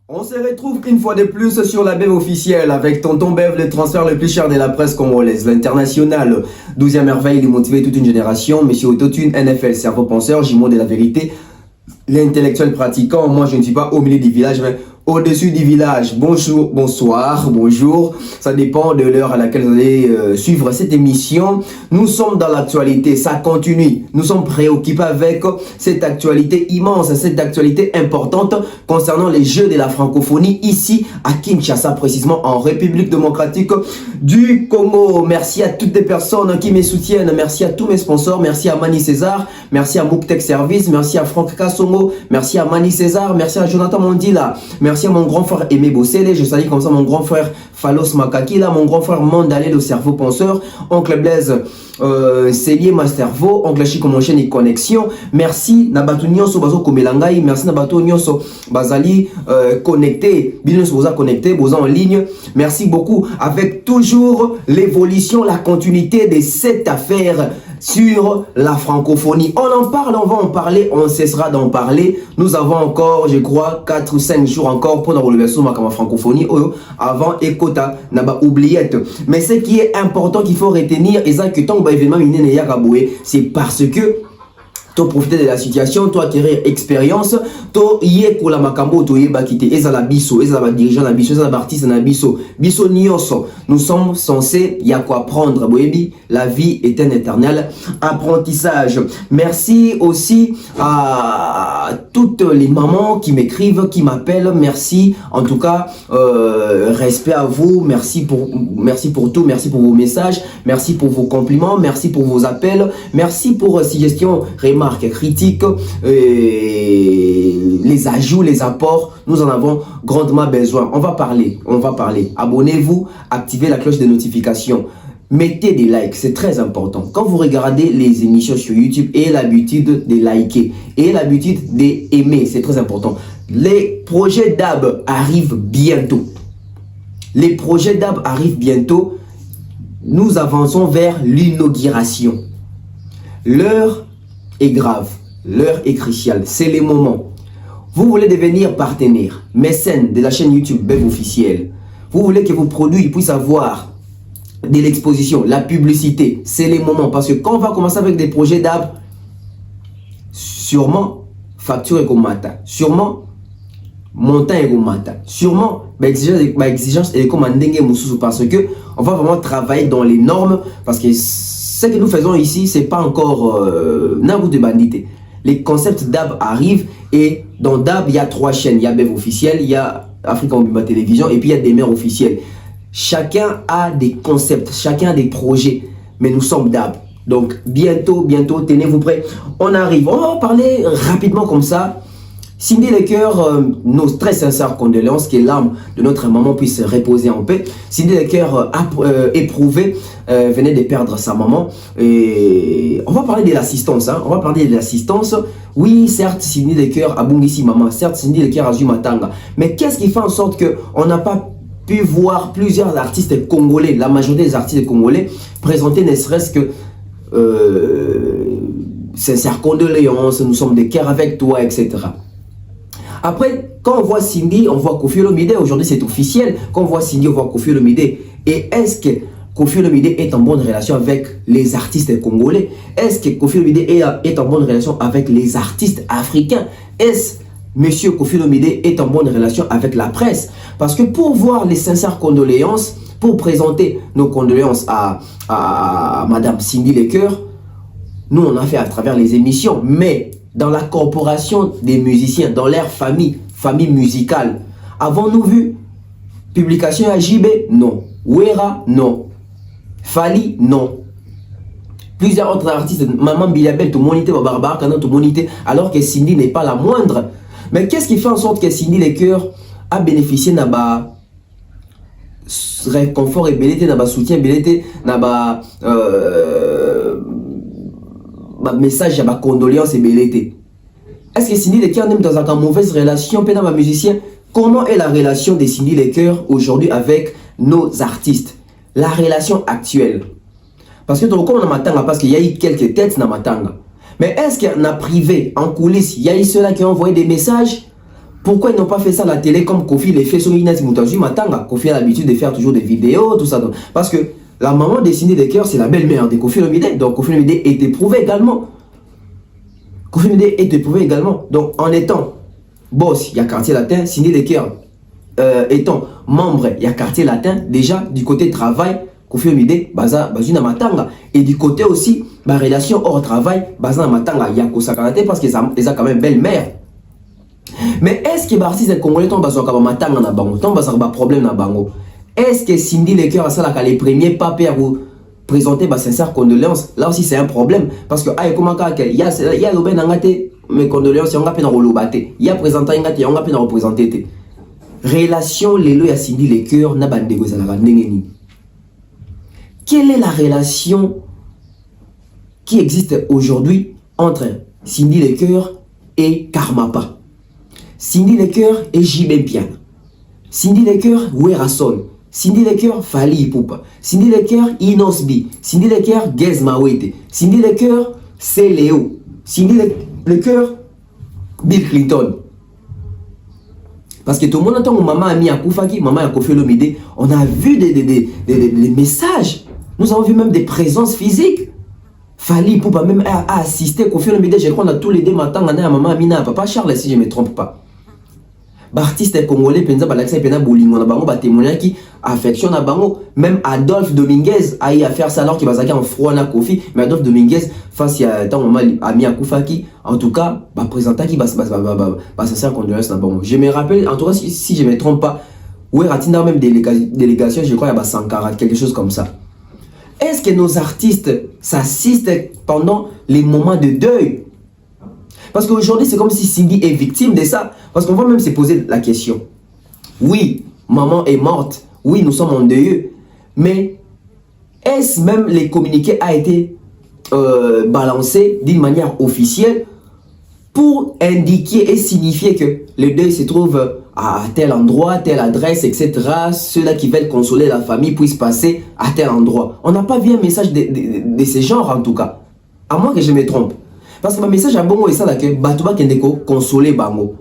On se retrouve une fois de plus sur la Bev officielle avec Tonton Bev, le transfert le plus cher de la presse congolaise, l'international, 12e merveille, il motivé toute une génération, Monsieur Autotune, NFL, cerveau penseur, jumeau de la vérité, l'intellectuel pratiquant. Moi je ne suis pas au milieu du village mais au-dessus du village. Bonjour, bonsoir, bonjour, ça dépend de l'heure à laquelle vous allez suivre cette émission. Nous sommes dans l'actualité, ça continue, nous sommes préoccupés avec cette actualité immense, cette actualité importante concernant les Jeux de la francophonie ici à Kinshasa, précisément en République démocratique du Congo. Merci à toutes les personnes qui me soutiennent, merci à tous mes sponsors, merci à Mani César, merci à Mouktek Service, merci à Franck Kassongo, merci à Mani César, merci à Jonathan Mondila, merci à mon grand frère Aimé Bossele, je salue comme ça mon grand frère Phalos Makakila, mon grand frère Mandalé le cerveau penseur, oncle Blaise Célier Mastervo, oncle Chico mon chaîne et connexion. Merci Nabatou Nyonso Bazo Komelangai, merci Nabatou Nyonso Bazali connecté, Binos Boza connecté, Boza en ligne. Merci beaucoup avec toujours l'évolution, la continuité de cette affaire sur la francophonie. On en parle, on va en parler, on cessera d'en parler. Nous avons encore, je crois, 4 ou 5 jours encore pour nous relever sur ma francophonie avant Ekota Naba oubliette. Mais ce qui est important qu'il faut retenir, c'est c'est parce que to profiter de la situation, to acquérir expérience, to yé ko la makambo to yé bakite, eza la biso, eza la dirigeant la biso, eza la artiste na biso, biso nyonso. Nous sommes censés y a quoi apprendre. Boyebi, la vie est un éternel apprentissage. Merci aussi à toutes les mamans qui m'écrivent, qui m'appellent. Merci en tout cas, respect à vous, merci pour tout, merci pour vos messages, merci pour vos compliments, merci pour vos appels, merci pour suggestions, remarques, critiques, les ajouts, les apports. Nous en avons grandement besoin. On va parler. Abonnez-vous, activez la cloche de notification. Mettez des likes, c'est très important. Quand vous regardez les émissions sur YouTube, ayez l'habitude de liker, ayez l'habitude d'aimer, c'est très important. Les projets DAB arrivent bientôt. Les projets DAB arrivent bientôt. Nous avançons vers l'inauguration. L'heure est grave, l'heure est cruciale, c'est le moment. Vous voulez devenir partenaire, mécène de la chaîne YouTube Bev officielle. Vous voulez que vos produits puissent avoir de l'exposition, la publicité, c'est le moment. Parce que quand on va commencer avec des projets d'AB, sûrement facture et comata, sûrement montant et comata, sûrement exigence et commanding parce que on va vraiment travailler dans les normes. Parce que ce que nous faisons ici, c'est pas encore n'importe de bandité. Les concepts d'AB arrivent et dans DAB, il y a 3 chaînes. Il y a Bev officiel, il y a Africa Mbimba Télévision et puis il y a des mères officielles. Chacun a des concepts, chacun a des projets, mais nous sommes DAB. Donc bientôt, tenez-vous prêts. On arrive, on va parler rapidement comme ça. Cindy Lecoeur, nos très sincères condoléances, que l'âme de notre maman puisse reposer en paix. Cindy Lecoeur, éprouvée, venait de perdre sa maman. Et on va parler de l'assistance. On va parler de l'assistance. Oui, certes, Cindy Lecoeur a bungisi maman. Certes, Cindy Lecoeur a eu matanga. Mais qu'est-ce qui fait en sorte qu'on n'a pas pu voir plusieurs artistes congolais, la majorité des artistes congolais, présenter ne serait-ce que sincères condoléances, nous sommes de cœur avec toi, etc. Après, quand on voit Cindy, on voit Koffi Olomide. Aujourd'hui, c'est officiel. Quand on voit Cindy, on voit Koffi Olomide. Et est-ce que Koffi Olomide est en bonne relation avec les artistes congolais? Est-ce que Koffi Olomide est en bonne relation avec les artistes africains? Est-ce Monsieur Koffi Olomide est en bonne relation avec la presse? Parce que pour voir les sincères condoléances, pour présenter nos condoléances à Madame Cindy Lecoeur, nous on a fait à travers les émissions, mais dans la corporation des musiciens, dans leur famille musicale, avons-nous vu publication à JB? Non. Wera? Non. Fali? Non. Plusieurs autres artistes, Maman Bilabel, tout monité, Barbara Kanan, tout monité, alors que Cindy n'est pas la moindre. Mais qu'est-ce qui fait en sorte que Cindy Lecoeur a bénéficié de réconfort et belleté, de soutien, belleté, message, de condoléances et belleté? Est-ce que Cindy Lecoeur est dans une mauvaise relation avec les musiciens? Comment est la relation de Cindy Lecoeur aujourd'hui avec nos artistes? La relation actuelle. Parce que tout le monde a matanga, parce qu'il y a eu quelques têtes dans matanga. Mais est-ce qu'il y a privé, en coulisses, il y a eu ceux-là qui ont envoyé des messages Pourquoi ils n'ont pas fait ça à la télé comme Kofi les fait sur Inès Moutazu Matanga? Kofi a l'habitude de faire toujours des vidéos, tout ça. Donc, parce que la maman de Cindy Lecker, c'est la belle-mère de Kofi Olomide. Donc Kofi Olomide est éprouvé également. Kofi Olomide est éprouvé également. Donc en étant boss, il y a quartier latin, Cindy Lecker étant membre, il y a quartier latin, déjà du côté travail, Kofi Olomide, Bazuna Matanga. Et du côté aussi, ma relation hors travail, Bazuna Matanga, il y a Kosakanate parce qu'ils ont quand même belle-mère. Mais est-ce que Bartis est congolais, ton bazo kaba matanga na bango, ton bazo kaba problème na bango? Est-ce que Cindy Lecker a ça les premiers papiers à vous présenter ba sincère condoléances? Là aussi c'est un problème parce que ah comment il y a le ben ngate mes condoléances on a peine relobate. Il y a présenté ngate on a peine représenter. Relation lelo ya Cindy Lecker na bande go zala ndengeni. Quelle est la relation qui existe aujourd'hui entre Cindy Lecker et Karmapa? Cindy Lecker et JB Pian. Cindy Lecker, Werason. Cindy Lecker, Fali Ipupa. Cindy Lecker, Inosbi. Cindy Lecker, Gez Mawete. Cindy Lecker, c'est Léo. Cindy Lecker, Bill Clinton. Parce que tout le monde entend maman a mis à Koufaki, maman a Kofi Olomide. On a vu des messages. Nous avons vu même des présences physiques. Fali Ipupa même a assisté Kofi Olomide. Je crois qu'on a tous les deux matins, on a maman Amina, papa Charles, si je ne me trompe pas. Artiste congolais penza balaxa pena bolingo na bango ba témoigner qui affection na bango même Adolphe Dominguez a eu à faire ça alors qu'il bazaki en froid na Kofi mais Adolphe Dominguez face à tant moment ami Akufaki en tout cas ba présenter qui ba sincère condoléances na bango. Je me rappelle en tout cas si je me trompe pas ouais Ratina même délégation je crois il y a Sankara quelque chose comme ça. Est-ce que nos artistes s'assistent pendant les moments de deuil? Parce qu'aujourd'hui, c'est comme si Cindy est victime de ça. Parce qu'on va même se poser la question. Oui, maman est morte. Oui, nous sommes en deuil. Mais est-ce même les communiqués a été balancé d'une manière officielle pour indiquer et signifier que le deuil se trouve à tel endroit, telle adresse, etc. Ceux-là qui veulent consoler la famille puissent passer à tel endroit. On n'a pas vu un message de ce genre en tout cas. À moins que je me trompe. Parce que mon message à Bongo est ça là que Batouba Kendeko consoler Bango.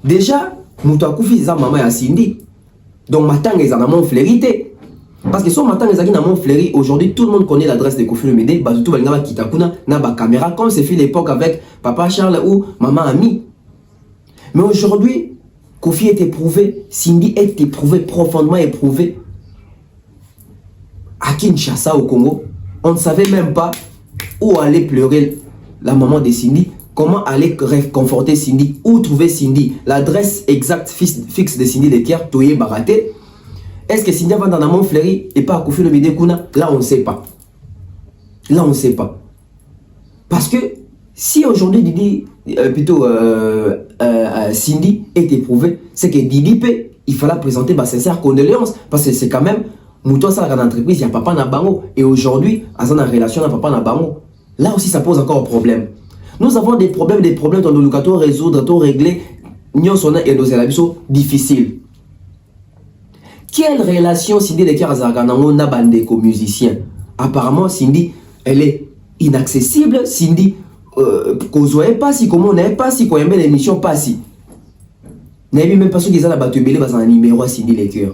Déjà, Moutakufi za maman ya Cindy. Donc matang est en mon fleurité. Parce que son matang est en mon fleuri. Aujourd'hui, tout le monde connaît l'adresse de Kofi Olomide. Batoutou Balingaba Kitakuna na ba caméra comme c'est fait l'époque avec papa Charles ou maman Ami. Mais aujourd'hui, Kofi est éprouvé, Cindy est éprouvé, profondément éprouvé. À Kinshasa au Congo, on ne savait même pas où aller pleurer la maman de Cindy, comment aller réconforter Cindy, où trouver Cindy, l'adresse exacte fixe de Cindy Lecker, Toye Baraté. Est-ce que Cindy va dans la mon fleuri et pas à Kofi Olomide Kuna? Là, on ne sait pas. Là, on ne sait pas. Parce que si aujourd'hui Didi, Cindy est éprouvée, c'est que Didi peut, il fallait présenter ma sincère condoléance. Parce que c'est quand même, Mouton, ça, la entreprise, il y a papa Nabango. Et aujourd'hui, à une relation avec papa Nabango. Là aussi, ça pose encore un problème. Nous avons des problèmes dans le locato résoudre, tout régler. Nous sommes et nos élèves difficiles. Quelle relation Cindy Lecker Azarganango n'a bandé comme musicien? Apparemment, Cindy, elle est inaccessible. Cindy, qu'on ne voyait pas si, comment on n'avait pas si, qu'on aimait l'émission pas si. N'avait même pas ceux qui ont battu Bélé dans un numéro à Cindy Lecker.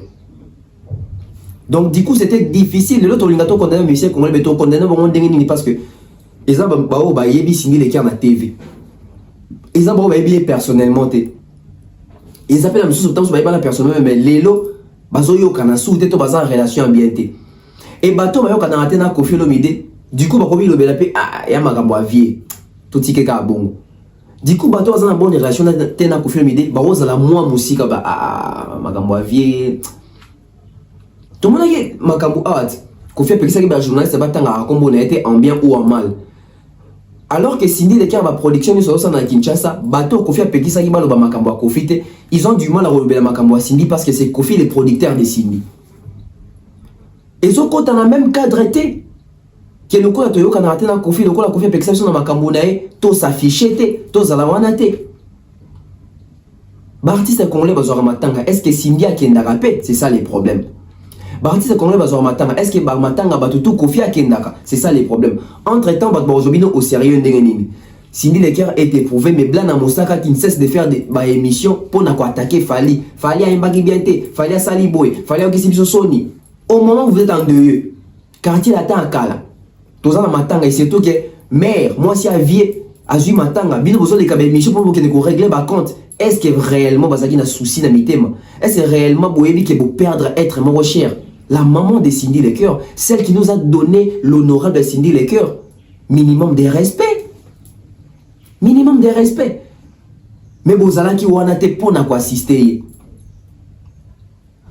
Donc, du coup, c'était difficile. L'autre, on a condamné un musicien, qu'on a condamné parce que ils ont Cindy Lecker na TV. Ils ont personnellement. Ils appellent la même chose pas personnellement, mais Lélo, Bazoyo Kanasu, t'es en relation ambientée. Et Bato, Mayo Kanate na Kofi Olomide, du coup, Bakobi Lobelapé, ah, y'a Magambo Avier, tout tique à bon. Du coup, Bato, a une bonne relation, t'es na Kofi Olomide, Baro, la moi, musique, ah, Magambo Avier. Tout le monde a dit, Magambo Art, Kofi a pris ça, journaliste, Batanga, comme on a été en bien ou en mal. Alors que Cindy Lecker va production à Kinshasa, Bato Kofi a peki ça ba makambo a Kofi te, ils ont du mal à relever la makambo à Cindy parce que c'est Kofi le producteur de Cindy. Et ce côté dans le même cadre été que le côté Toyo Kanate na Kofi, le côté Kofi a peki ça na makambo nae, to s'afficher te, to zalawana te. Ba artiste congolais bazora matanga, est-ce que Cindy a kenda rapé? C'est ça les problèmes. Artiste congolais bazora matanga, est-ce que matanga batutu Kofi a kendaka? C'est ça les problèmes. Entre temps, Bazobino au sérieux ndengenini. Cindy Leker est éprouvé, mais Blana Mosaka qui ne cesse de faire des émissions pour attaquer Fali. Fali a Mbagi Bienté, Fali a Saliboy, Fali a Kisibiso Soni. Au moment où vous êtes en deuil, quartier attend à Kala. Tous en matanga, et surtout que mère, moi si à vie, à Zui Matanga, bien besoin de faire émission pour que régler ma compte. Est-ce que réellement Bazaki n'a souci dans mes thèmes? Est-ce que réellement Boébi qui peut perdre être mon cher? La maman de Cindy Leker, celle qui nous a donné l'honorable Cindy Leker, minimum de respect. Minimum de respect. Mais bozala qui wana te pona ko assister.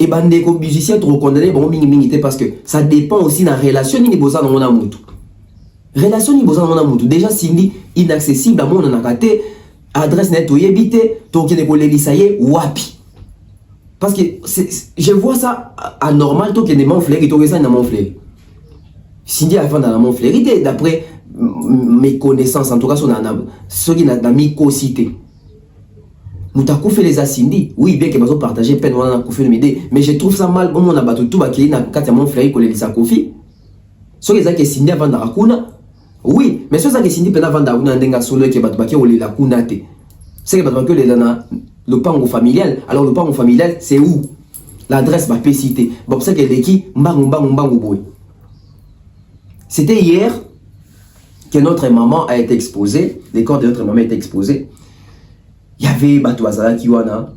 Et bande ko musicien trop condamné bon mingi parce que ça dépend aussi de la relation ni bozala na mutu. Relation ni bozala na mutu. Déjà Cindy inaccessible à mon nakate adresse net oyebite to kene ko lelisaye wapi. Parce que je vois ça anormal to kene mon frère et to ça na mon frère. Cindy a fait dans mon frère d'après mes connaissances, en tout cas, ceux qui n'ont mis co-cité. Nous avons fait les Cindy. Oui, bien que nous avons partagé peine, on a fait une idée. Mais je trouve ça mal. On a battu tout, qui est mon frère, qui est Lisa Kofi. Ceux qui ont Cindy avant d'Arakuna. Oui, mais ceux qui ont Cindy avant d'Arakuna, on a solo qui est battu au Lilakuna. C'est que battu le pango familial. Alors, le pango familial, c'est où? L'adresse va pas citer. Bon, c'est que l'équipe, c'était hier que notre maman a été exposée, les corps de notre maman a été exposés. Il y avait Batouazala Kiwana,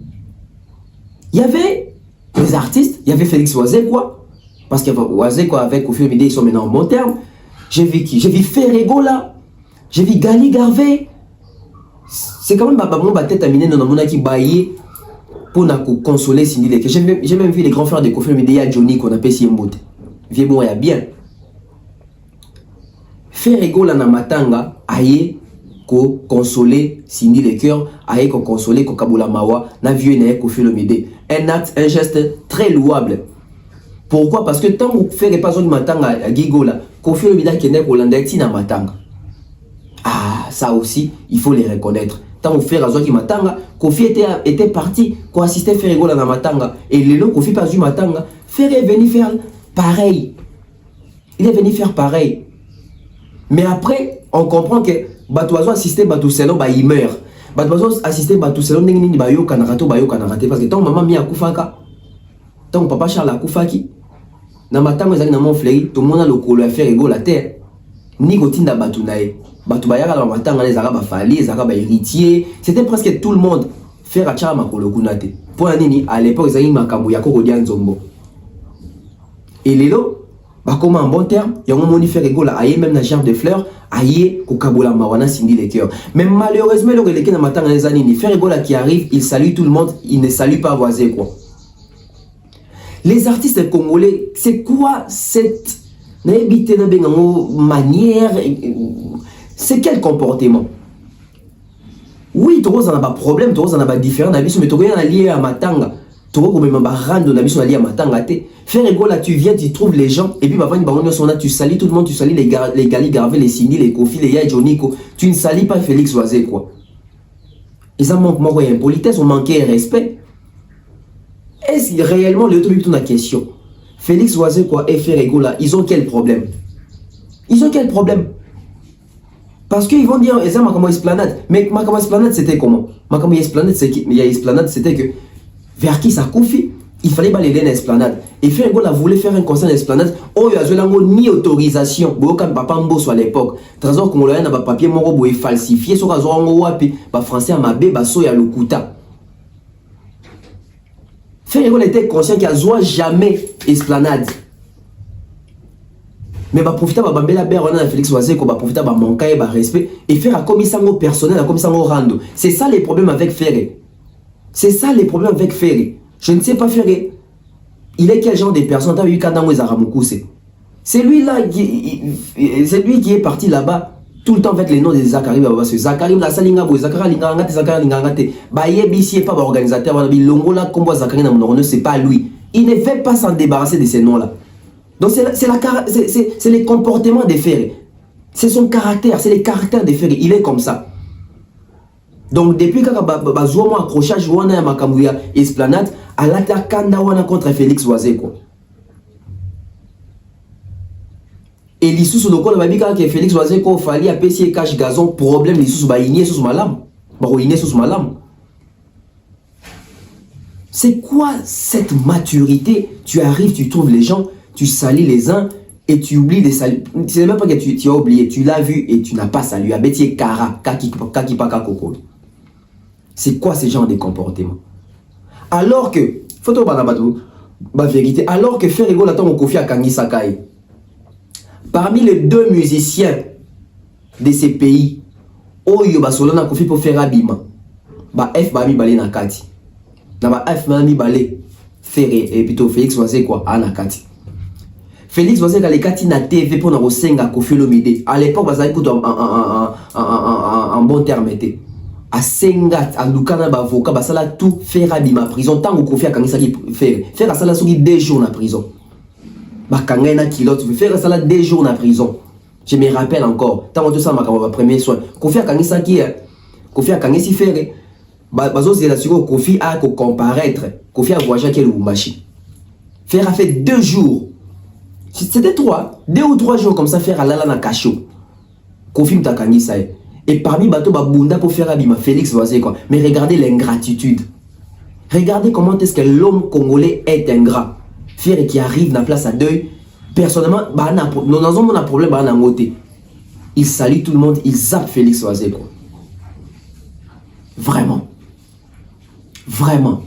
il y avait les artistes, il y avait Félix Oazé quoi, parce que Oazé quoi avec Kofi Olomide ils sont maintenant en bon terme. J'ai vu qui? J'ai vu Ferrego là, j'ai vu Gali Garvey. C'est quand même mon tête à miner dans mon qui baillé pour consoler Cindy Leker. J'ai même vu les grands frères de Kofi Olomide, il y a Johnny qu'on appelle Siembote. Vieux bon, il y a bien. Ferrego la na matanga aye ko consoler Cindy Leker, aye ko consoler ko kabula mawa na vieux na Kofi Olomide. Un acte, un geste très louable. Pourquoi? Parce que tant que vous faites pas de matanga à Gigola, Kofi Olomide qui n'est Hollandais na matanga. Ah, ça aussi, il faut les reconnaître. Tant que vous faites de matanga, Kofi était parti pour assister Ferrego la na matanga et le long Kofi pas du matanga, Ferré est venu faire pareil. Il est venu faire pareil. Mais après, on comprend que Batouazo assisté Batouselo, il meurt. Batouazo assisté Batouselo, il parce que tant maman mi a koufaka, tant papa Charles a koufaki, na matanga ezali na mon fleury, tout le monde a le colo à faire égaux la terre. Ni gotinda Batounae. Batoubayaka la matanga les arabes fali, les arabes héritiers, c'était presque tout le monde. Faire à Chama Kolo Kunate. Pour un nini, à l'époque, ils avaient Makambo Yako Rodian Zombo. Et les lots, bah comme en bon terme, il y a un moment fait rigolo, aïe même la gerbe de fleurs, aïe Kokabola Mawana Cindy Leker. Mais malheureusement, le relais n'a matin les années, il fait rigolo qui arrive, il salue tout le monde, il ne salue pas voisin quoi. Les artistes congolais, c'est quoi cette manière, c'est quel comportement? Oui, tu as un problème, tu as un différent d'avis, mais tu as un lié à Matanga. Tu vois comment rendre la mission à Matanga. Faire rigolo là, tu viens, tu trouves les gens, et puis tu salis tout le monde, tu salis les Gali Garvey, les Cindy, les Kofi, les Yaya Joniko. Tu ne salis pas Félix Oazé quoi. Et ça manque moi une politesse, on manquait un respect. Est-ce réellement le truc la question? Félix Oazé quoi et faire rigolo là, ils ont quel problème? Ils ont quel problème? Parce qu'ils vont dire, ça Makamo Esplanade. Mais Makamo Esplanade c'était comment? Makamo Esplanade c'était que vers qui ça confie? Il fallait balayer l'esplanade. Et Ferrego voulait faire un concert d'esplanade. Oh, il y a ni autorisation. Boka papa Mbosso à l'époque. Trésor congolais n'a pas papier moro boé falsifié. Sur raison en wapi. Ba français à mabé baso ya lokuta. Ferrego était conscient qu'il n'y a jamais esplanade. Mais va profiter de Bambela Ber, on a Félix Oazé, qu'on va profiter de manquer de respect et faire un commissaire personnel, un commissaire rando. C'est ça les problèmes avec Ferré. C'est ça les problèmes avec Ferré. Je ne sais pas Ferré. Il est quel genre de personne? C'est lui là, c'est lui qui est parti là-bas tout le temps avec les noms de Zachary. Zachary, la salinga, Zachary, Zachary, Bayebi, pas organisateur, Longola, Combo Zachary, c'est pas lui. Il ne veut pas s'en débarrasser de ces noms-là. Donc c'est les comportements des Ferré. C'est son caractère, c'est les caractères des Ferré. Il est comme ça. Donc depuis que Bazouama accrochage wana Makamouya Esplanade, à l'attaquant wana contre Félix Oazé quoi. Et lisusu lokola babika ke Félix Oise ko fali apesi cash gazon problème lisusu ba inie sous malam ba ko inie sous malam. C'est quoi cette maturité? Tu arrives, tu trouves les gens, tu salis les uns et tu oublies de saluer. C'est même pas que tu as oublié, tu l'as vu et tu n'as pas salué. Abeti kara kakipaka koko. C'est quoi ce genre de comportement? Alors que photo banabatu ba vérité, alors que Ferrego l'attend au Kofi Akangi Sakai. Parmi les deux musiciens de ces pays, Oyo Basolona Kofi pour faire abima. Ba F ba mi balé na kati. Na ba F ba mi balé Ferré et plutôt Félix Oise quoi ana kati. Félix Oise ka le kati na TV pour na rosenga Kofi Olomide. À l'époque bazali pour un bon terme était. A sengat a lukana ba avocat basala tout faire abima prison tant Kofi Akangi Saki faire ça là sur 2 jours na prison. Bakanga na kilote faire ça là 2 jours na prison. Je me rappelle encore tant tout ça ma premier soin Kofi Akangi Saki Kofi Akangi si faire bazo zela siko Kofi a ko comparaître Kofi a voyagé quel Lubumbashi. Faire a fait 2 jours. C'était 2 ou 3 jours comme ça faire à la na cacho. Kofi Mtakangi ça. Et parmi bateau babunda pour faire abima Félix Oise quoi. Mais regardez l'ingratitude. Regardez comment est-ce que l'homme congolais est ingrat. Faire qui arrive dans la place à deuil. Personnellement, nous avons un problème à côté. Il salue tout le monde, il zappe Félix Oise quoi. Vraiment. Vraiment.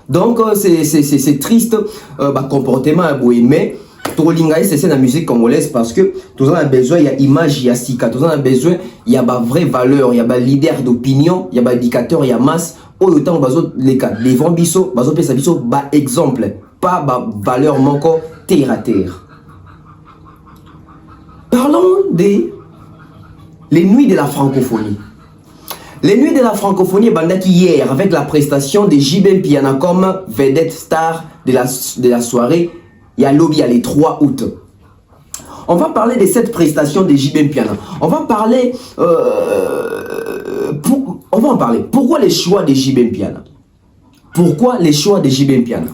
Donc c'est triste comportement mais Tolingaï c'est la musique congolaise parce que tout ça a besoin, il y a image, il y a sika, tout ça a besoin, il y a vraie valeur, il y a leader d'opinion, il y a indicateur, il y a masse. Autant les cas, les vents biso, bazo pesa biso ba exemple, pas valeur manco terre à terre. Parlons des les nuits de la francophonie. Les nuits de la francophonie bandaki hier avec la prestation de JB Piana comme vedette star de la soirée. Il y a lobby à les 3 août. On va parler de cette prestation de JB Piana. On va parler on va en parler. Pourquoi les choix de JB Piana? Pourquoi les choix de JB Piana?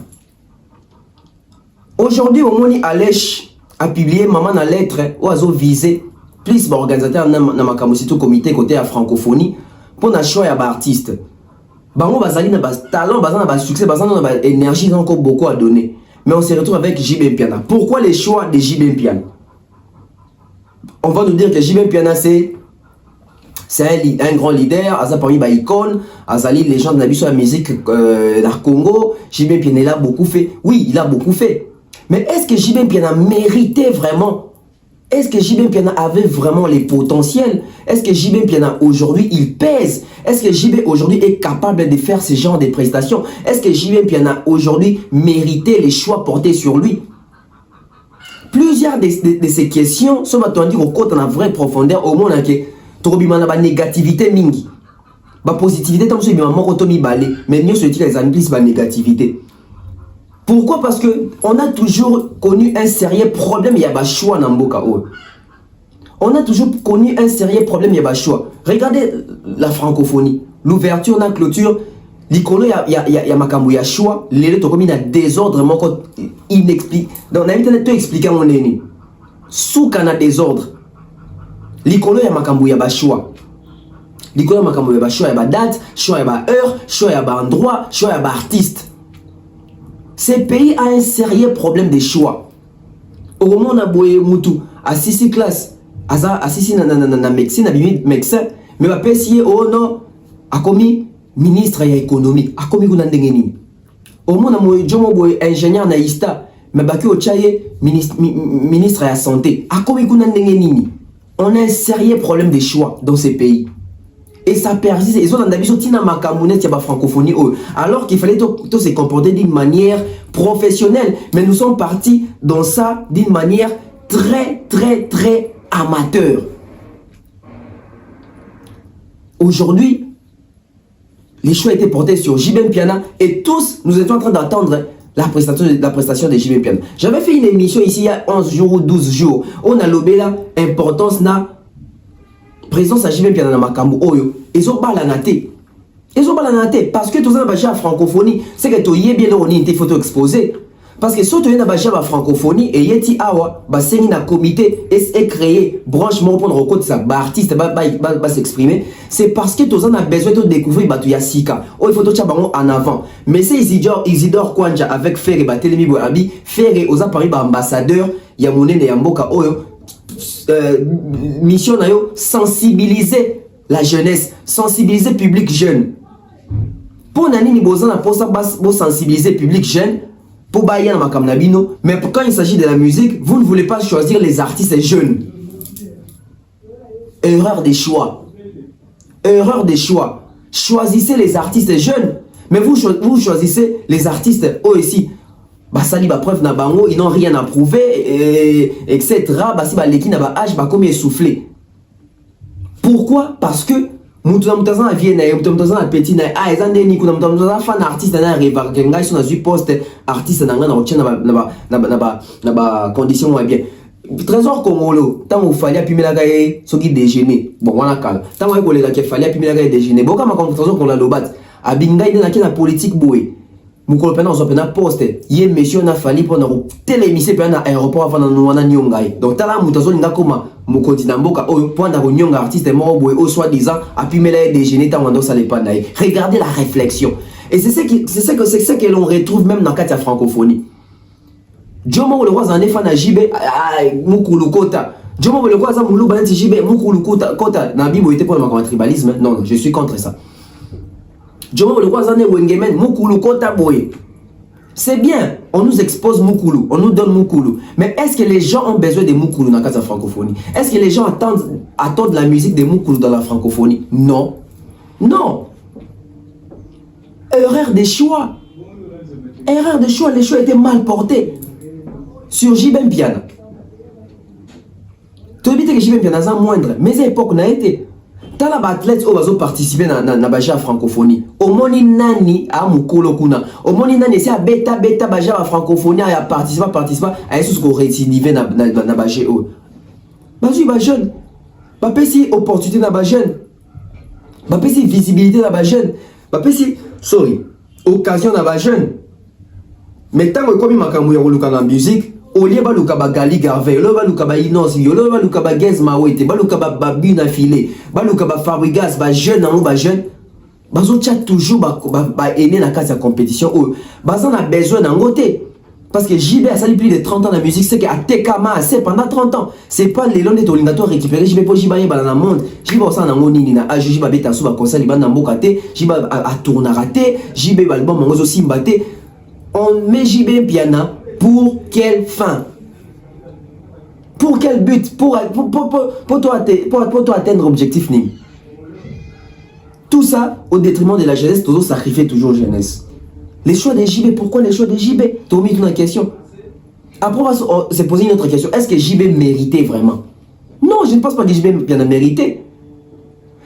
Aujourd'hui, Omoni Alech a publié maman na lettre oiseau visé plus organisateur na makamosito comité côté à francophonie pour na choix ya ba artiste. Bango bazali na ba talent, bazana ba succès, bazana na ba énergie encore beaucoup à donner. Mais on se retrouve avec JB Piana. Pourquoi les choix de JB Piana? On va nous dire que JB Piana c'est un grand leader, Aza parmi ba icône, Azali légende de la musique dans Congo. JB Piana il a beaucoup fait. Oui, il a beaucoup fait. Mais est-ce que JB Piana méritait vraiment? Est-ce que JB Piana avait vraiment les potentiels? Est-ce que JB Piana aujourd'hui il pèse? Est-ce que JB aujourd'hui est capable de faire ce genre de prestations? Est-ce que JB Piana aujourd'hui méritait les choix portés sur lui? Plusieurs de ces questions sont attendues au côté de la vraie profondeur au monde que Torobimana ba négativité mingi. Ba positivité tant que c'est bien moko tomi balé, mais mieux se dit les amis ba négativité. Pourquoi? Parce que on a toujours connu un sérieux problème, il y a pas choix dans Mboka. On a toujours connu un sérieux problème, il y a pas choix. Regardez la francophonie, l'ouverture, la clôture, l'icône, il y a makambo, il y a choix, les lettres comme il y a désordre, encore inexpliqué. Donc on a internet tout expliquer mon ennemi. Sous qu'on a désordre, l'icône, il y a makambo, il y a pas choix. L'icône, il y a makambo, il y a pas choix, il y a pas date, choix, il y a pas heure, choix, il y a pas endroit, choix, il y a pas artiste. Ce pays a un sérieux problème de choix. Au moment où on a boyé Moutou, à 6 classes, à 6 na médecine, à médecin, mais on a payé oh non, a commis ministre de l'économie, a commis Gounandengeni. Au moment où on a boyé ingénieur na ISTA, mais baki au Tchaye, ministre de la santé, a commis Gounandengeni. On a un sérieux problème de choix dans ces pays. Et ça persiste. Ils ont la francophonie. Alors qu'il fallait tout se comporter d'une manière professionnelle. Mais nous sommes partis dans ça d'une manière très, très, très amateur. Aujourd'hui, les choix étaient portés sur JB Piana et tous, nous étions en train d'attendre la prestation de JB Piana. J'avais fait une émission ici il y a 11 jours ou 12 jours. On a lobé là, importance na présence à JB Piana na makambo oyo. Ils ont pas la naté. Ils ont pas la naté parce que tout ça n'a pas à francophonie. C'est que tu y es bien là, on est photo exposé. Parce que surtout, il y a la francophonie et il y a un comité et créé branche pour rendre compte de artiste va s'exprimer. C'est parce que tous on a besoin de découvrir Batuya Sika. Il faut tout ça en avant. Mais c'est Isidore Kwanja avec Ferre Batelemi Boabi, Ferre aux appareils ambassadeur, Yamouné et Yamboka Oyo. Mission sensibiliser la jeunesse, sensibiliser le public jeune. Pour Nani Nibozan, pour sensibiliser le public jeune. Pour Bayan Makamnabino, mais quand il s'agit de la musique, vous ne voulez pas choisir les artistes jeunes. Erreur des choix. Erreur des choix. Choisissez les artistes jeunes, mais vous choisissez les artistes aussi. Basali ba preuve na bango, ils n'ont rien à prouver, etc. Basi ba leki na ba âge ba comme essoufflé. Pourquoi? Parce que mutu mutazan a vie na mutu mutazan a petit na ezande ni kuna mutu mutazan fan artiste na revar ngai so na zu poste artiste na nga na otien na ba condition moi bien trésor congolo tant il fallait pimela gaé soki déjeuner bon wana kala tant il kolela ke fallait pimela gaé déjeuner boka ma trésor qu'on la lobat abingai na ki na politique boy mukolo pena zo pena poste ye monsieur na fali pour na télémisé pena aéroport avant na wana nyongai donc tala mutazo linga koma mokonzi na mboka oyo point na nyonga artiste mort boy au soi-disant a pimela déjeuner tant wando ça les pas naï regardez la réflexion et c'est ce que l'on retrouve même dans la francophonie. Jomo le roi en effet na jibe mukulu kota Jomo le roi en mulu banati jibe mukulu kota na bibo était pour le tribalisme non je suis contre ça. Jomo le roi en wengemen mukulu kota boy. C'est bien, on nous expose Mukulu, on nous donne Mukulu. Mais est-ce que les gens ont besoin de Mukulu dans la francophonie? Est-ce que les gens attendent la musique de Mukulu dans la francophonie? Non. Non. Erreur des choix. Erreur de choix, les choix étaient mal portés. Sur Jibem Piana. Tu dis que Jibem Piana est moindre, mais à l'époque, n'a été. Tant les athlètes ont participé dans la francophonie. Au moni nani a mukolo kuna. Au moni nani c'est à beta baja la francophonie a participé à ce qu'on récidivé dans la baja. Bazu ba jeune. Ba pesi opportunité dans la jeune. Ba pesi visibilité dans la jeune. Ba pesi occasion dans la jeune. Mais tant que comme makamou ya luka na musique, au lieu ba luka ba gali garvey, lo ba luka ba inos, lo ba luka ba gez mawete, ba luka ba babina filé, ba luka ba fabrigas, ba jeune na ba jeune. Bazo tcha toujours ba aîné na case de compétition ou bazan a besoin d'un côté parce que JB a sali plus de 30 ans de musique, c'est que a tekama c'est pendant 30 ans, c'est pas les longs de tolingato récupérer JB pour JB ba na monde, JB au na ngoni ni na ajuji ba beta so ba conseil ba na mboka te, JB a tourner raté, JB ba album ngozo simbaté. On met JB Piana pour quelle fin? Pour quel but? Pour toi atteindre l'objectif Nim. Tout ça au détriment de la jeunesse, toujours sacrifier toujours jeunesse. Les choix des JB, pourquoi les choix des JB? Tu as mis une question. Après, on va se poser une autre question. Est-ce que JB méritait vraiment? Non, je ne pense pas que JB Piana méritait.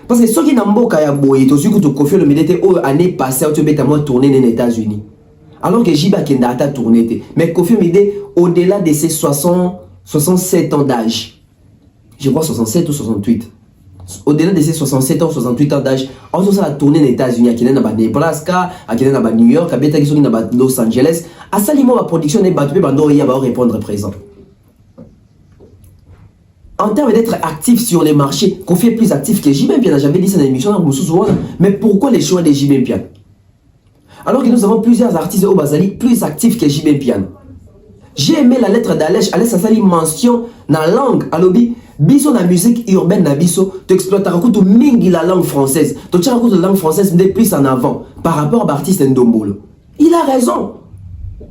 Parce que ceux qui n'ont pas boyé, tu as confié le médité année passée, tu as tourné dans les États-Unis. Alors que JB a tourné. Mais Kofi Mide, au-delà de ses 67 ans d'âge, je crois 67 ou 68, au-delà de ses 67 ans, 68 ans d'âge, on a tourné aux États-Unis, à Nebraska, à New York, à Los Angeles, à Salimo, la production n'est pas répondre présent. En termes d'être actif sur les marchés, Kofi est plus actif que JB Piana. J'avais dit ça dans l'émission, mais pourquoi les choix de JB Piana? Alors que nous avons plusieurs artistes au Bazali plus actifs que JB Piana. J'ai aimé la lettre d'Alèche. Alèche Sassali mention na langue. Alobi, biso na musique urbaine na biso, tu exploites mingi la langue française. Tu tiens la langue française mais plus en avant par rapport à l'artiste Ndombolo. Il a raison.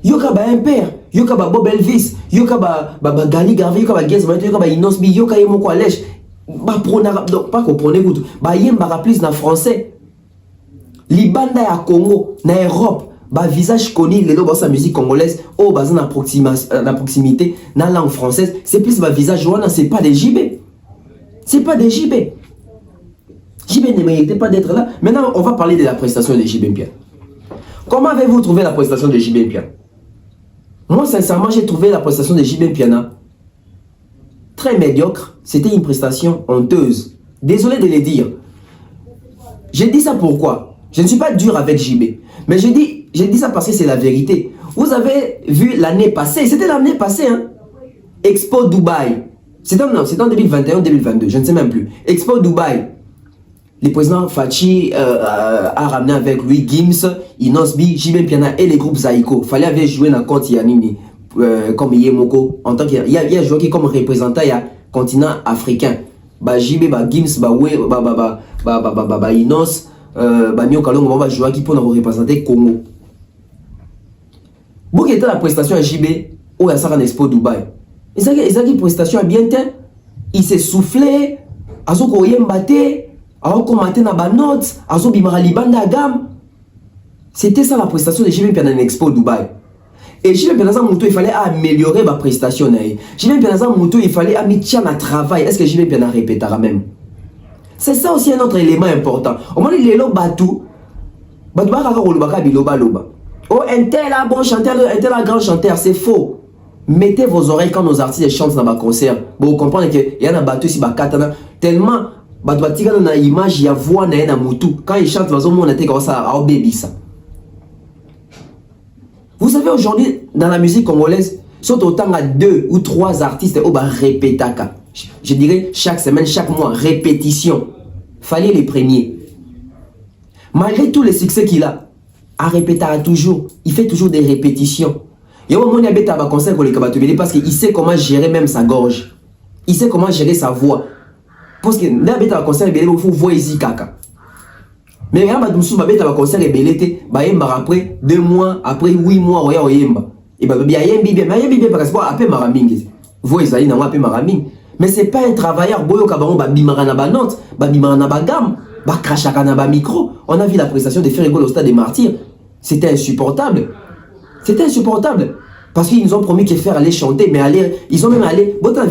Yoka ba Impère, Yoka ba Bob Elvis, Yoka ba Gali Garvey, Yoka ba Gez, Yoka ba Inosbi, Yoka Yemoko Alèche. Ba prona, donc pas qu'on prenait goût. Ba Yemba plus na français. Libanda ya Congo, na Europe, ba visage connu les deux sa musique congolaise, au bazin na proximité, na langue française, c'est plus ba visage wana, c'est pas des JB. C'est pas des JB. JB ne méritait pas d'être là. Maintenant, on va parler de la prestation de JB Piana. Comment avez-vous trouvé la prestation de JB Piana? Moi, sincèrement, j'ai trouvé la prestation de JB Piana très médiocre. C'était une prestation honteuse. Désolé de le dire. J'ai dit ça pourquoi? Je ne suis pas dur avec JB. Mais je dis, Je dis ça parce que c'est la vérité. Vous avez vu l'année passée, c'était l'année passée, hein? Expo Dubaï. C'était en 2021-2022, je ne sais même plus. Expo Dubaï. Le président Fachi a ramené avec lui Gims, Inosbi, JB Piana et les groupes Zaiko. Fallait avoir joué dans le compte Yanini, comme Yemoko. En tant qu'il y a joué comme représentant du continent africain. Bah JB, bah Gims, bah ouais, bah Inos, bah Nyo Kalongo, on va jouer qui pour nous représenter Congo. Vous qui êtes la prestation à JB, ou à Saran Expo Dubaï. Et ça, une prestation à bien temps, il s'est soufflé, à ce qu'on y mbaté, à ce qu'on maté dans la note, à ce qu'on bimara libanda gamme. C'était ça la prestation de JB pendant l'Expo Dubaï. Et JB pendant Moutou, il fallait améliorer ma prestation. JB pendant Moutou, il fallait améliorer un travail. Est-ce que JB pendant répétera même? C'est ça aussi un autre élément important. Au moins, il est là, Batou. Batou, Batou, oh, un tel a bon chanteur, un tel a grand chanteur, c'est faux. Mettez vos oreilles quand nos artistes chantent dans ma concert. Bon, vous comprenez qu'il y a un bateau ici, tellement, il y a une image, il y a voix, il y a un moutou. Quand ils chantent, on a comme ça, à baby ça. Vous savez, aujourd'hui, dans la musique congolaise, sont autant à 2 ou 3 artistes au répétaka. Je dirais chaque semaine, chaque mois, répétition. Fallait les premiers. Malgré tous les succès qu'il a, à répéter toujours, il fait toujours des répétitions. Il y a un moment où il y a un concert pour les Kabatobélé parce qu'il sait comment gérer même sa gorge. Il sait comment gérer sa voix. Parce que il y a un concert, il faut voir ici caca. Mais il y a un concert, après 2 mois, après 8 mois, il y a un bibé parce que après Maraming. Vous voyez, mais ce n'est pas un travailleur, micro. On a vu la prestation de Ferrigol au stade des Martyrs. C'était insupportable. C'était insupportable. Parce qu'ils nous ont promis que Fer allait chanter, mais ils ont même allé. Vous avez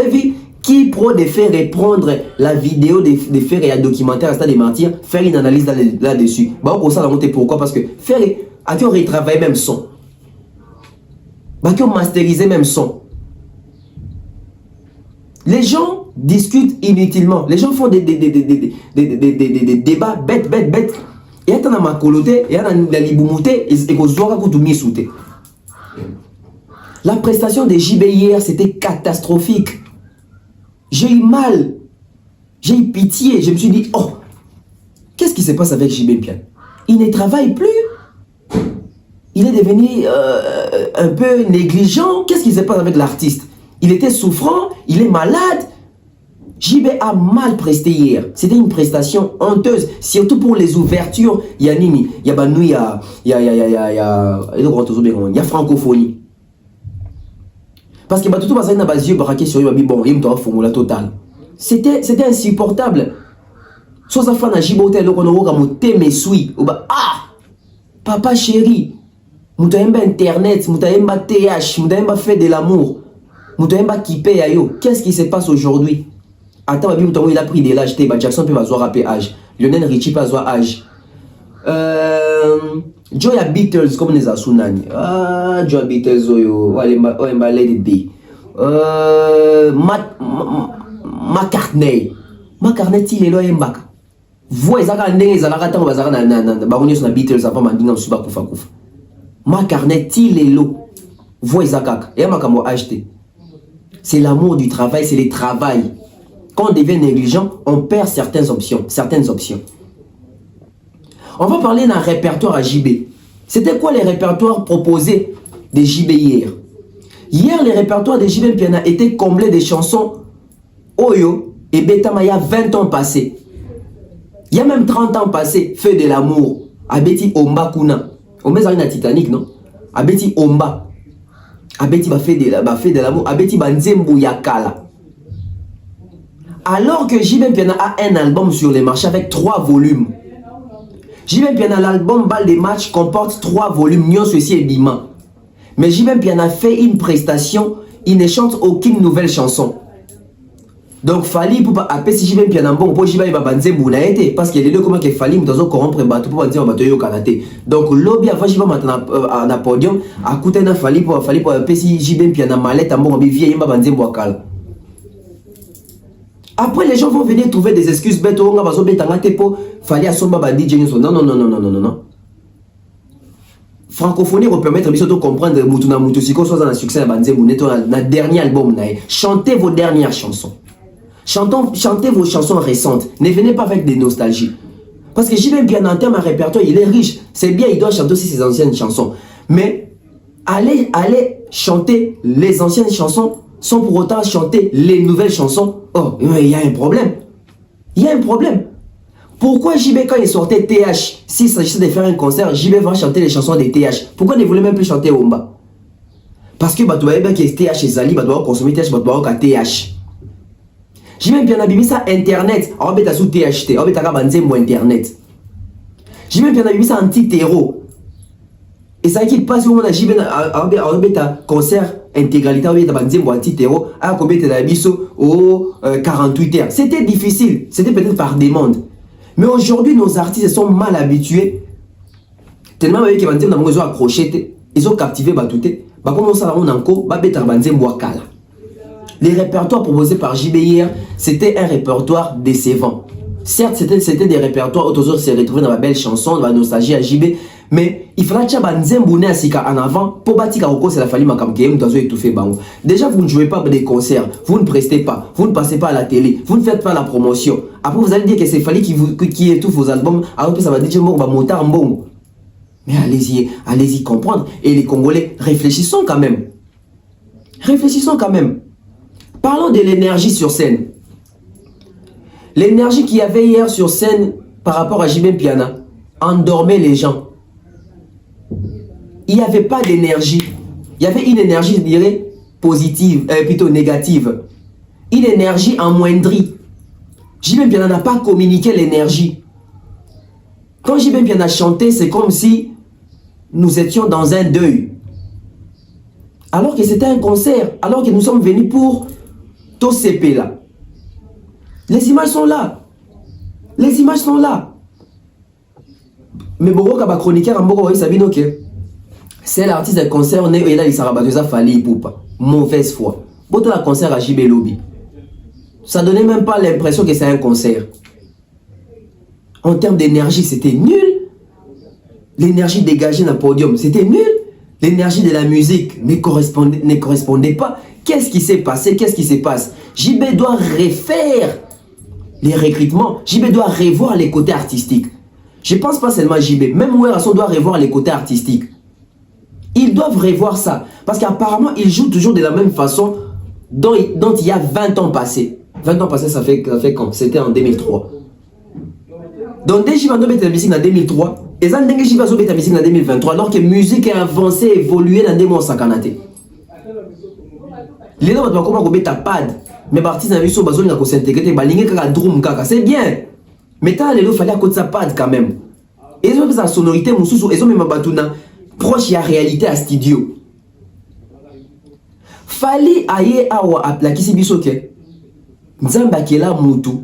vu qui pro de faire reprendre la vidéo de Fer et un documentaire au stade des Martyrs, faire une analyse là-dessus. Pourquoi? Parce que Fer a retravaillé même son. Qui ont masterisé même son. Les gens discutent inutilement. Les gens font des débats bêtes. Et il y a ma coloté, il y a la libumouté, et la prestation de JB hier, c'était catastrophique. J'ai eu mal. J'ai eu pitié. Je me suis dit, oh, qu'est-ce qui se passe avec JB Pian? Il ne travaille plus. Il est devenu un peu négligent. Qu'est-ce qui se passe avec l'artiste? Il était souffrant, il est malade. JB a mal presté hier. C'était une prestation honteuse, surtout pour les ouvertures. Il y a Nini, il y a Banou, il y a francophonie. Parce que tout le monde a des yeux braqués sur lui, bon, il doit formula totale. C'était insupportable. Soit ça fait un JB hôtel, on a mes souis. Ah, papa chéri, on a internet, on a TH, on a fait de l'amour. Qu'est-ce qui se passe aujourd'hui? Attends, il a pris de l'âge. Jackson peut avoir âge. Lionel Richie peut avoir âge. Joy Beatles comme les Asunani. Ah, Joy Beatles, let it be. McCartney, il est là, Mbaka. Vous, ils ont Beatles avant Mandinga Suba Kufa Kufa. McCartney, il est là. Vous, ils ont acheté. C'est l'amour du travail, c'est le travail. Quand on devient négligent, on perd certaines options. On va parler d'un répertoire à JB. C'était quoi les répertoires proposés de JB hier? Hier, les répertoires de JB Piana étaient comblés de chansons Oyo et Betama il y a 20 ans passés. Il y a même 30 ans passés, Feu de l'amour. Abeti Omba Kuna. On met ça dans Titanic, non? Abeti Omba. Abeti ba fait de l'amour. Abeti ba Nzembu Yakala. Alors que JB Piana a un album sur les marchés avec 3 volumes. JB Piana, l'album Bal des matchs comporte 3 volumes. Nyon ceci est bima. Mais JB Piana fait une prestation. Il ne chante aucune nouvelle chanson. Donc Fali pour pas appeler si JB Piana bon pour JB va banzer été parce qu'il y a les deux comment que Fali nous doit corrompre bateau pour banzer bateau yo kanaté. Donc lobby avant JB maintenant à podium à côté na Fali pour appeler si JB Piana mallette bon bi vieux yamba banzer boakal. Après, les gens vont venir trouver des excuses bêtes. Fallait à son baba DJ. Non, non, non, non, non, non, non. Francophonie va permettre de comprendre Mutuna Mutusiko soit dans le succès de la dernier album. Chantez vos dernières chansons. Chantez vos chansons récentes. Ne venez pas avec des nostalgies. Parce que JB bien en termes de répertoire, il est riche. C'est bien, il doit chanter aussi ses anciennes chansons. Mais allez chanter les anciennes chansons sans pour autant chanter les nouvelles chansons. Oh, il y a un problème. Il y a un problème. Pourquoi JB, quand il sortait TH, s'il s'agissait de faire un concert, JB va chanter les chansons des TH? Pourquoi ne voulait même plus chanter Omba? Parce que tu vois bien que TH et Zali, tu dois consommer TH, tu dois TH. JB bien abîmé ça Internet. On va sous THT, on va banzer mon Internet. JB bien abîmé ça anti-terreau. Et ça qui passe au moment de JB un concert intégralité, on va banzer mon anti-terreau, à combien de l'abisso au 48 heures. C'était difficile, c'était peut-être par demande. Mais aujourd'hui, nos artistes sont mal habitués. Tellement qu'ils ont accroché, ils ont captivé Batouté. Les répertoires proposés par JB hier, c'était un répertoire décevant. Certes, c'était des répertoires où tous se retrouver dans la belle chanson, dans la nostalgie à JB. Mais il faudra que en avant pour bâtir c'est la famille étouffé. Déjà, vous ne jouez pas des concerts, vous ne prestez pas, vous ne passez pas à la télé, vous ne faites pas la promotion. Après, vous allez dire que c'est Fali qui étouffe vos albums, alors que ça va dire que mais allez-y comprendre. Et les Congolais, réfléchissons quand même. Réfléchissons quand même. Parlons de l'énergie sur scène. L'énergie qu'il y avait hier sur scène par rapport à JB Piana endormait les gens. Il n'y avait pas d'énergie. Il y avait une énergie, je dirais, positive, plutôt négative. Une énergie amoindrie. JB Piana n'a pas communiqué l'énergie. Quand JB Piana chanté, c'est comme si nous étions dans un deuil. Alors que c'était un concert, alors que nous sommes venus pour tous ces pays-là. Les images sont là. Les images sont là. Mais Boro Kaba chroniqueur en Boro Sabino que c'est l'artiste de concert né et là il s'arabatosa fallait poupa. Mauvaise foi. Boto la concert à JB Lobby. Ça donnait même pas l'impression que c'est un concert. En termes d'énergie, c'était nul. L'énergie dégagée dans le podium, c'était nul. L'énergie de la musique ne correspondait pas. Qu'est-ce qui s'est passé? Qu'est-ce qui se passe? JB doit refaire les recrutements. JB doit revoir les côtés artistiques. Je ne pense pas seulement JB. Même Werrason doit revoir les côtés artistiques. Ils doivent revoir ça. Parce qu'apparemment, ils jouent toujours de la même façon dont il y a 20 ans passés. 20 ans passés, ça fait quand? C'était en 2003. Donc, dès que JB a musique en 2003, et ça, dès que JB a musique en 2023, alors que la musique a avancé, évolué dans des mois 50. Les gens vont mettre ta pad, mais artistes n'avaient pas besoin de s'intégrer, c'est bien. Mais tant il fallait à côté de sa pad quand même. Et ils ont sa sonorité, ils ont même proche de la réalité à studio. Fallait aller à la Kisibisoke. Nzamba qui est là, Moutou.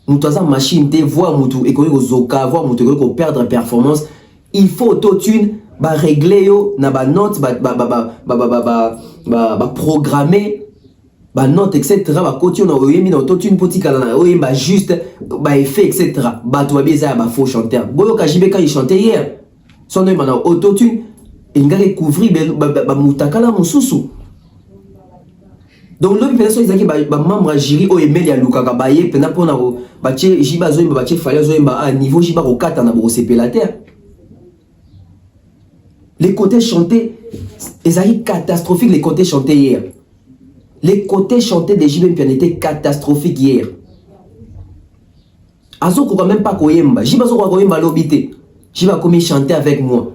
Moutou a machine, voix Moutou, et qu'on zoka, voix Moutou, qu'on perdre performance. Il faut auto-tune, régler, na note, programmer. Bah note etc bah côté on a mis dans toute une petite calana bah juste bah effet etc bah toi bien ça bah faux chanteur boyo kajibe quand il chantait hier son nom maintenant autotune il va recouvrir bah mutakala mususu donc l'homme personne ils ont bah membre jury o email ya luka ka baye pena pona bah tché jiba zo bah tché fallait zo bah à niveau jiba au 4 na bo CP la terre les côtés chantés ils ont catastrophique les côtés chantés hier. Les côtés chantés de JB Piana étaient catastrophiques hier. Azo ko même pas koyemba. Jiba zo ko koyemba lobité. Jiba komi chanter avec moi.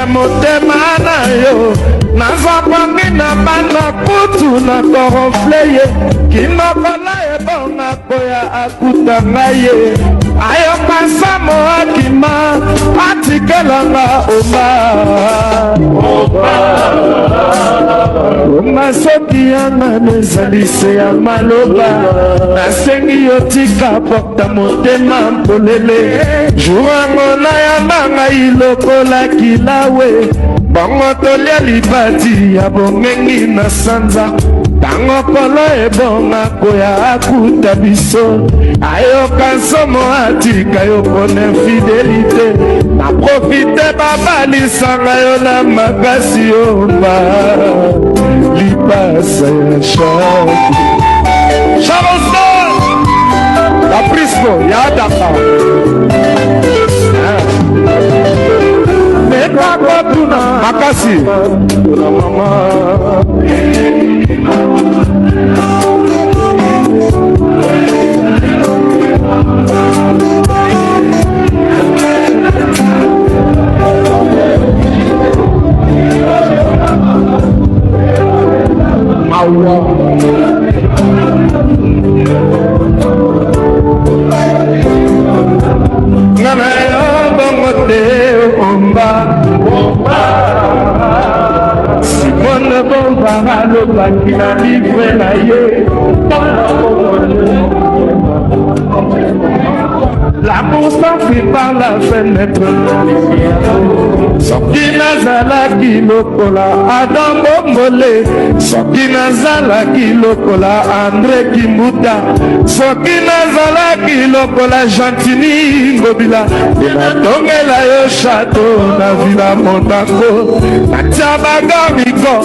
Motema na yo nazapangi na bana kutu na korofleye kinokala ebona koya akutanga ye ayoka samo akima atikelanga oma nayoka soki yanga nezali se ya maloba nasengi yo tika porta motema mpolele jour yango nayamba ngai lokola kilawe bongo tolia libati ya bongengi na sanza tango kolo ebonga koya akuta biso ayoka nsomo atika yo pona fidelite na profite babalisanga yo na makasi yomba lipasa ya shaki Charleston la Prisco ya Daka mekako tuna makasi tuna mama Nana yo bongo te omba Simone bomba alobaki na livre na ye l'amour s'enfuit par la fenêtre soki nazalaki lokola Adam Bombole soki nazalaki lokola André Kimbuta soki nazalaki lokola Gentini Ngobila enatongela yo chateau na Villa Monaco natia bagamiko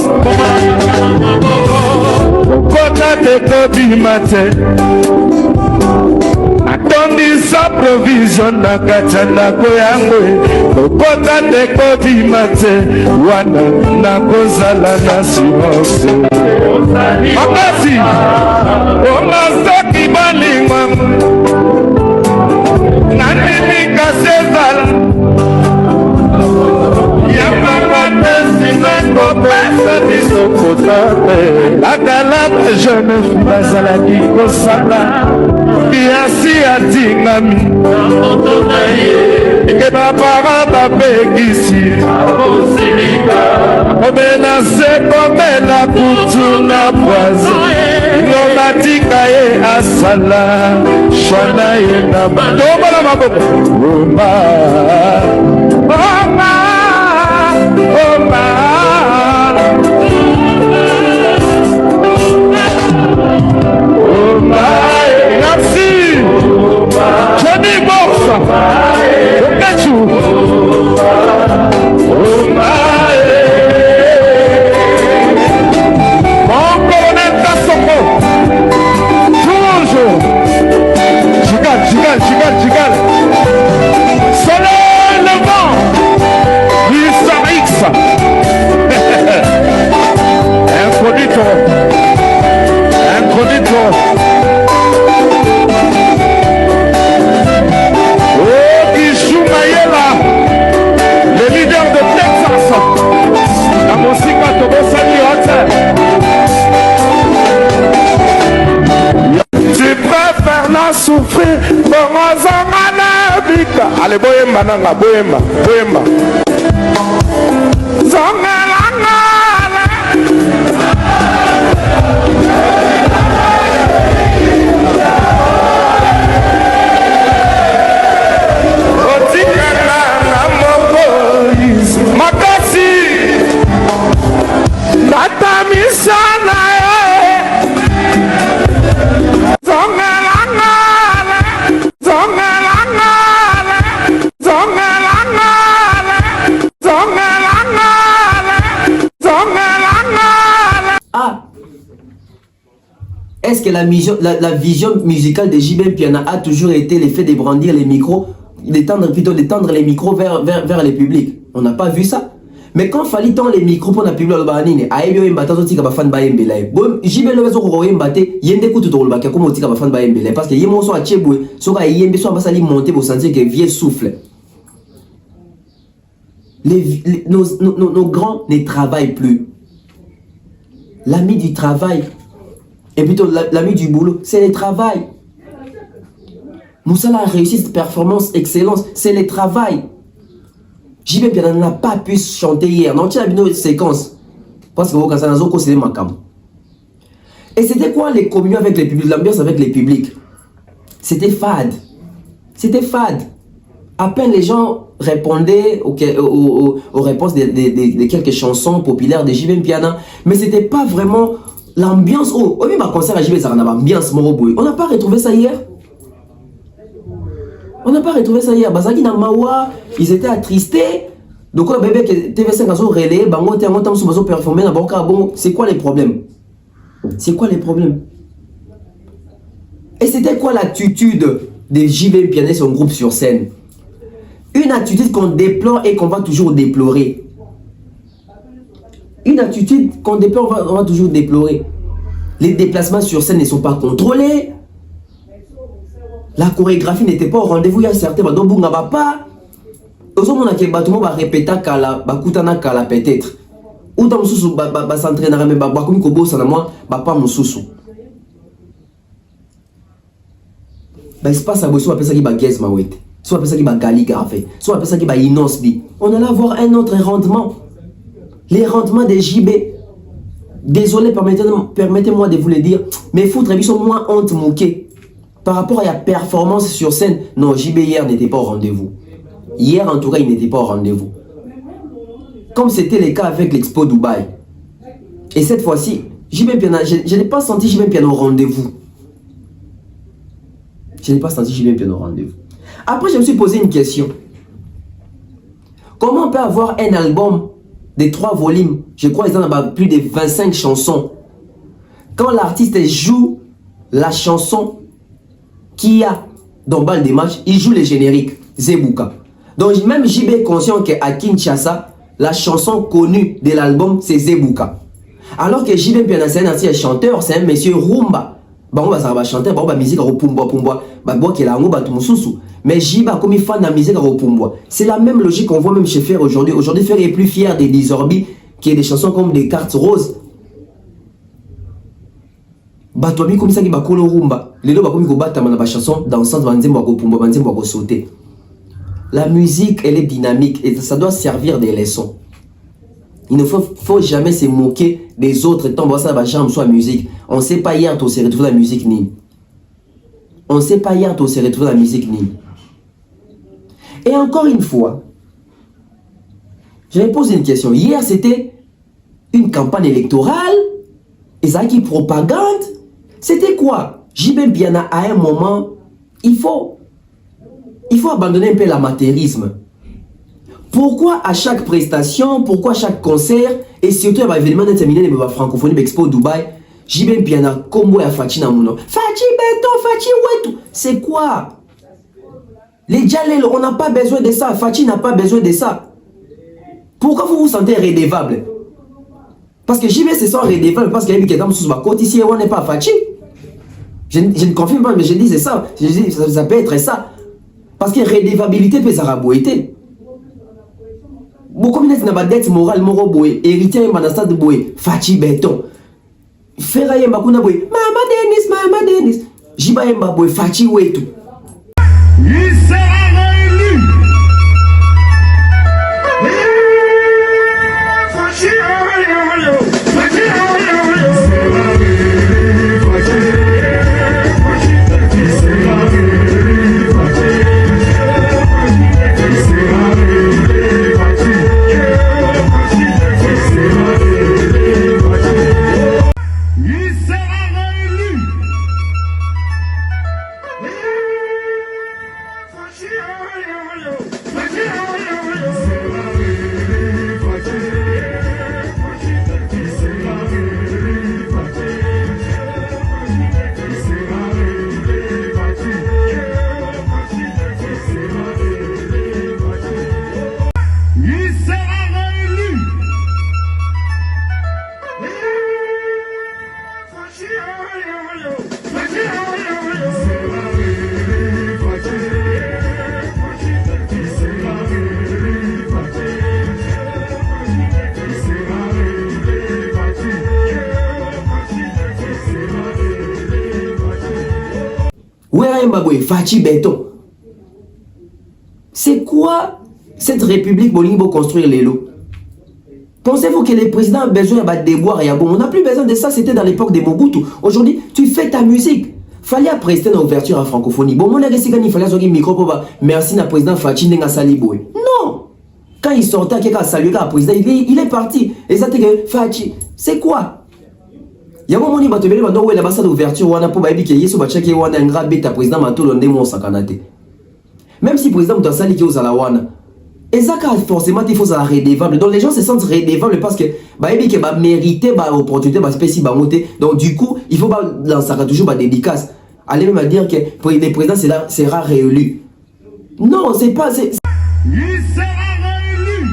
kokota te kobima te atondisa provision na kati ya ndako yango kokota te kobima te wana nakozala na silence makasi onga soki balingwa nandimi kasi ezala yamaka te sinako pesa biso kota te lakala bajeune fi bazalaki kosala kiasi atingami eke bapara bapekisi komela se komela kutu na poise ngo batika ye asala shwana ye na tobola maboko oma oma oma oma merci Johnny Bossa Okechu mon colonel Kassoko toujours Gigal soleil levant X incognito le leader de Texas la musique tobosani hotel tu préfères la souffrir borozanga na bika allez boyemba nanga boyemba zongelanga makasi natamisana Ah, est-ce que la vision musicale de JB Mpiana a toujours été l'effet de brandir les micros, d'étendre les micros vers les publics? On n'a pas vu ça. Mais quand fallait tendre les micros pour la public, parce que yemo so achebwe so ka yembe so basali monter pour sentir que vieux souffle. Nos grands ne travaillent plus. L'ami du travail, et plutôt l'ami du boulot, c'est le travail. Moussa a réussi cette performance, excellence, c'est le travail. JB Mpiana n'a pas pu chanter hier. Non, tu as vu une séquence. Parce que vous, quand ça n'a pas c'est ma cam. Et c'était quoi les communions avec les publics, l'ambiance avec les publics? C'était fade. C'était fade. À peine les gens répondaient aux réponses de quelques chansons populaires de JB Mpiana, mais c'était pas vraiment l'ambiance. Oh, oui, ma concert à JB, ça n'a pas ambiance, on n'a pas retrouvé ça hier. On n'a pas retrouvé ça hier. Bazaki na Mawa, ils étaient attristés. Donc, le bébé qui TV5 a relais, bango te sont performé na banca bon. C'est quoi les problèmes? C'est quoi les problèmes? Et c'était quoi l'attitude de JB Mpiana et son groupe sur scène? Une attitude qu'on déplore et qu'on va toujours déplorer. Une attitude qu'on déplore, on va toujours déplorer. Les déplacements sur scène ne sont pas contrôlés. La chorégraphie n'était pas au rendez-vous. Il y a certains qui ne va pas. Aux hommes, on a répété kala, kala peut-être. Ou dans le sous, s'entraîner, mais comme kobo ça moi, pas mon sous. Il se passe à Bosso, après ça qui bagage ma wet. Soit après ça qui bagali grave. Soit après ça qui inosbi. On allait avoir un autre rendement. Les rendements des JB. Désolé, permettez-moi de vous le dire, mais foutre, ils sont moins honte moqués. Par rapport à la performance sur scène, non, JB hier n'était pas au rendez-vous. Hier, en tout cas, il n'était pas au rendez-vous. Comme c'était le cas avec l'Expo Dubaï. Et cette fois-ci, JB Mpiana, je n'ai pas senti JB Mpiana au rendez-vous. Je n'ai pas senti JB Mpiana au rendez-vous. Après, je me suis posé une question. Comment on peut avoir un album de 3 volumes, je crois qu'ils en ont plus de 25 chansons, quand l'artiste joue la chanson qu'il y a dans Balle des matchs, il joue les génériques, Zebouka. Donc même JB est conscient qu'à Kinshasa, la chanson connue de l'album, c'est Zebouka. Alors que JB Mpiana, c'est un ancien chanteur, c'est un monsieur Rumba. On va chanter, on va musique à Pumba Pumba, mais JB comme il fan de la musique à Pumba. C'est la même logique qu'on voit même chez Fer aujourd'hui. Aujourd'hui, Fer est plus fier des Dizorbi qui est des chansons comme des cartes roses. Batomi comme ça qui va coller Rumba. Les deux comme ils battent dans la chanson dans le sens de Pumba, de sauter. La musique, elle est dynamique et ça doit servir des leçons. Il ne faut jamais se moquer des autres tant ça va jamais soit musique. On ne sait pas hier tu s'est retrouvé la musique ni. On ne sait pas hier tu s'est retrouvé la musique ni. Et encore une fois, je vais poser une question. Hier c'était une campagne électorale. Et ça qui propagande. C'était quoi? JB Mpiana à un moment, il faut abandonner un peu l'amateurisme. Pourquoi à chaque prestation, pourquoi à chaque concert, et surtout à l'événement terminé de la francophonie d'Expo Dubaï, JB Mpiana, Kombo et Fachi Namuno. Fachi Beton, Fachi Wetu. C'est quoi? Les Djalel, on n'a pas besoin de ça. Fachi n'a pas besoin de ça. Pourquoi vous vous sentez redevable? Parce que JB se sent redevable parce qu'il y a quelqu'un qui m'a côté ici et on n'est pas Fachi. Je ne confirme pas, mais je dis c'est ça. Je dis, ça peut être ça. Parce que redevabilité peut s'araboueter. Beaucoup de n'a dette morale moro boy, héritier manasta de boy, Fachi Beton. Ferraille Makuna boy, Mama Denis. Jiba Mba boy, Fachi Wetu. Il sera réélu. Fachi Fachi Beton. C'est quoi cette république Bolingo construire les lots? Pensez-vous que les présidents ont besoin de déboire? On n'a plus besoin de ça, c'était dans l'époque de Mobutu. Aujourd'hui, tu fais ta musique. Fallait prester une ouverture à francophonie. Bon, mon il fallait avoir un micro pour merci na président Fachi Ndenga Saliboué. Non! Quand il sortait, quelqu'un a salué le président, il est parti. Et ça, c'est Fachi. C'est quoi? Il y a un moment où il y a une ouverture, on a pour baby qui est sur Bachaki, on a un grand bête à président Matolo, on a sakanate. Même si le président doit saluer qui est aux Alawana. Et ça, forcément, il faut ça redevable. Donc, les gens se sentent redevables parce que, baby, va mériter, l'opportunité, spécifique, monter. Donc, du coup, il faut lancer toujours des dédicaces. Allez même dire que le président sera réélu. Non, c'est pas. Il sera réélu.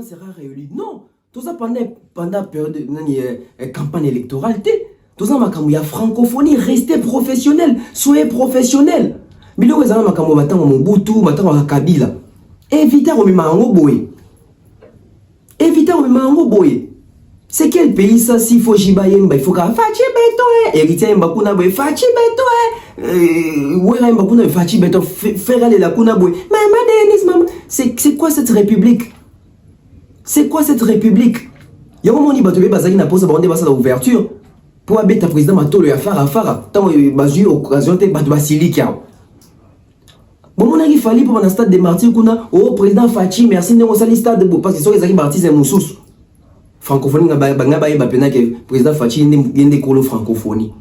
Sera réélu. Non, tout ça pendant la période de campagne électorale. Tout ça, il y a francophonie, restez professionnel, soyez professionnel. Mais là, vous avez Mobutu, Kabila. Évitez de boy. C'est quel pays ça? S'il faut Jibayemba, il faut faire Fachi Beto, héritier Mbakuna Boy, Fachi Beto, ouais, Mbakuna Fachi Beto, faire aller la Kuna Boy. Maman, c'est quoi cette république? C'est quoi cette république? Il y a un moment où il y a une pause à l'ouverture pour abattre le président Matolo et Afara. Tant qu'il y a eu l'occasion de Basilique. Bon, il fallait pour un stade de martyrs, oh, président Fachi, merci de vous stade parce que ce sont les martyrs et Moussous. Francophonie, le président Fachi est de francophonie.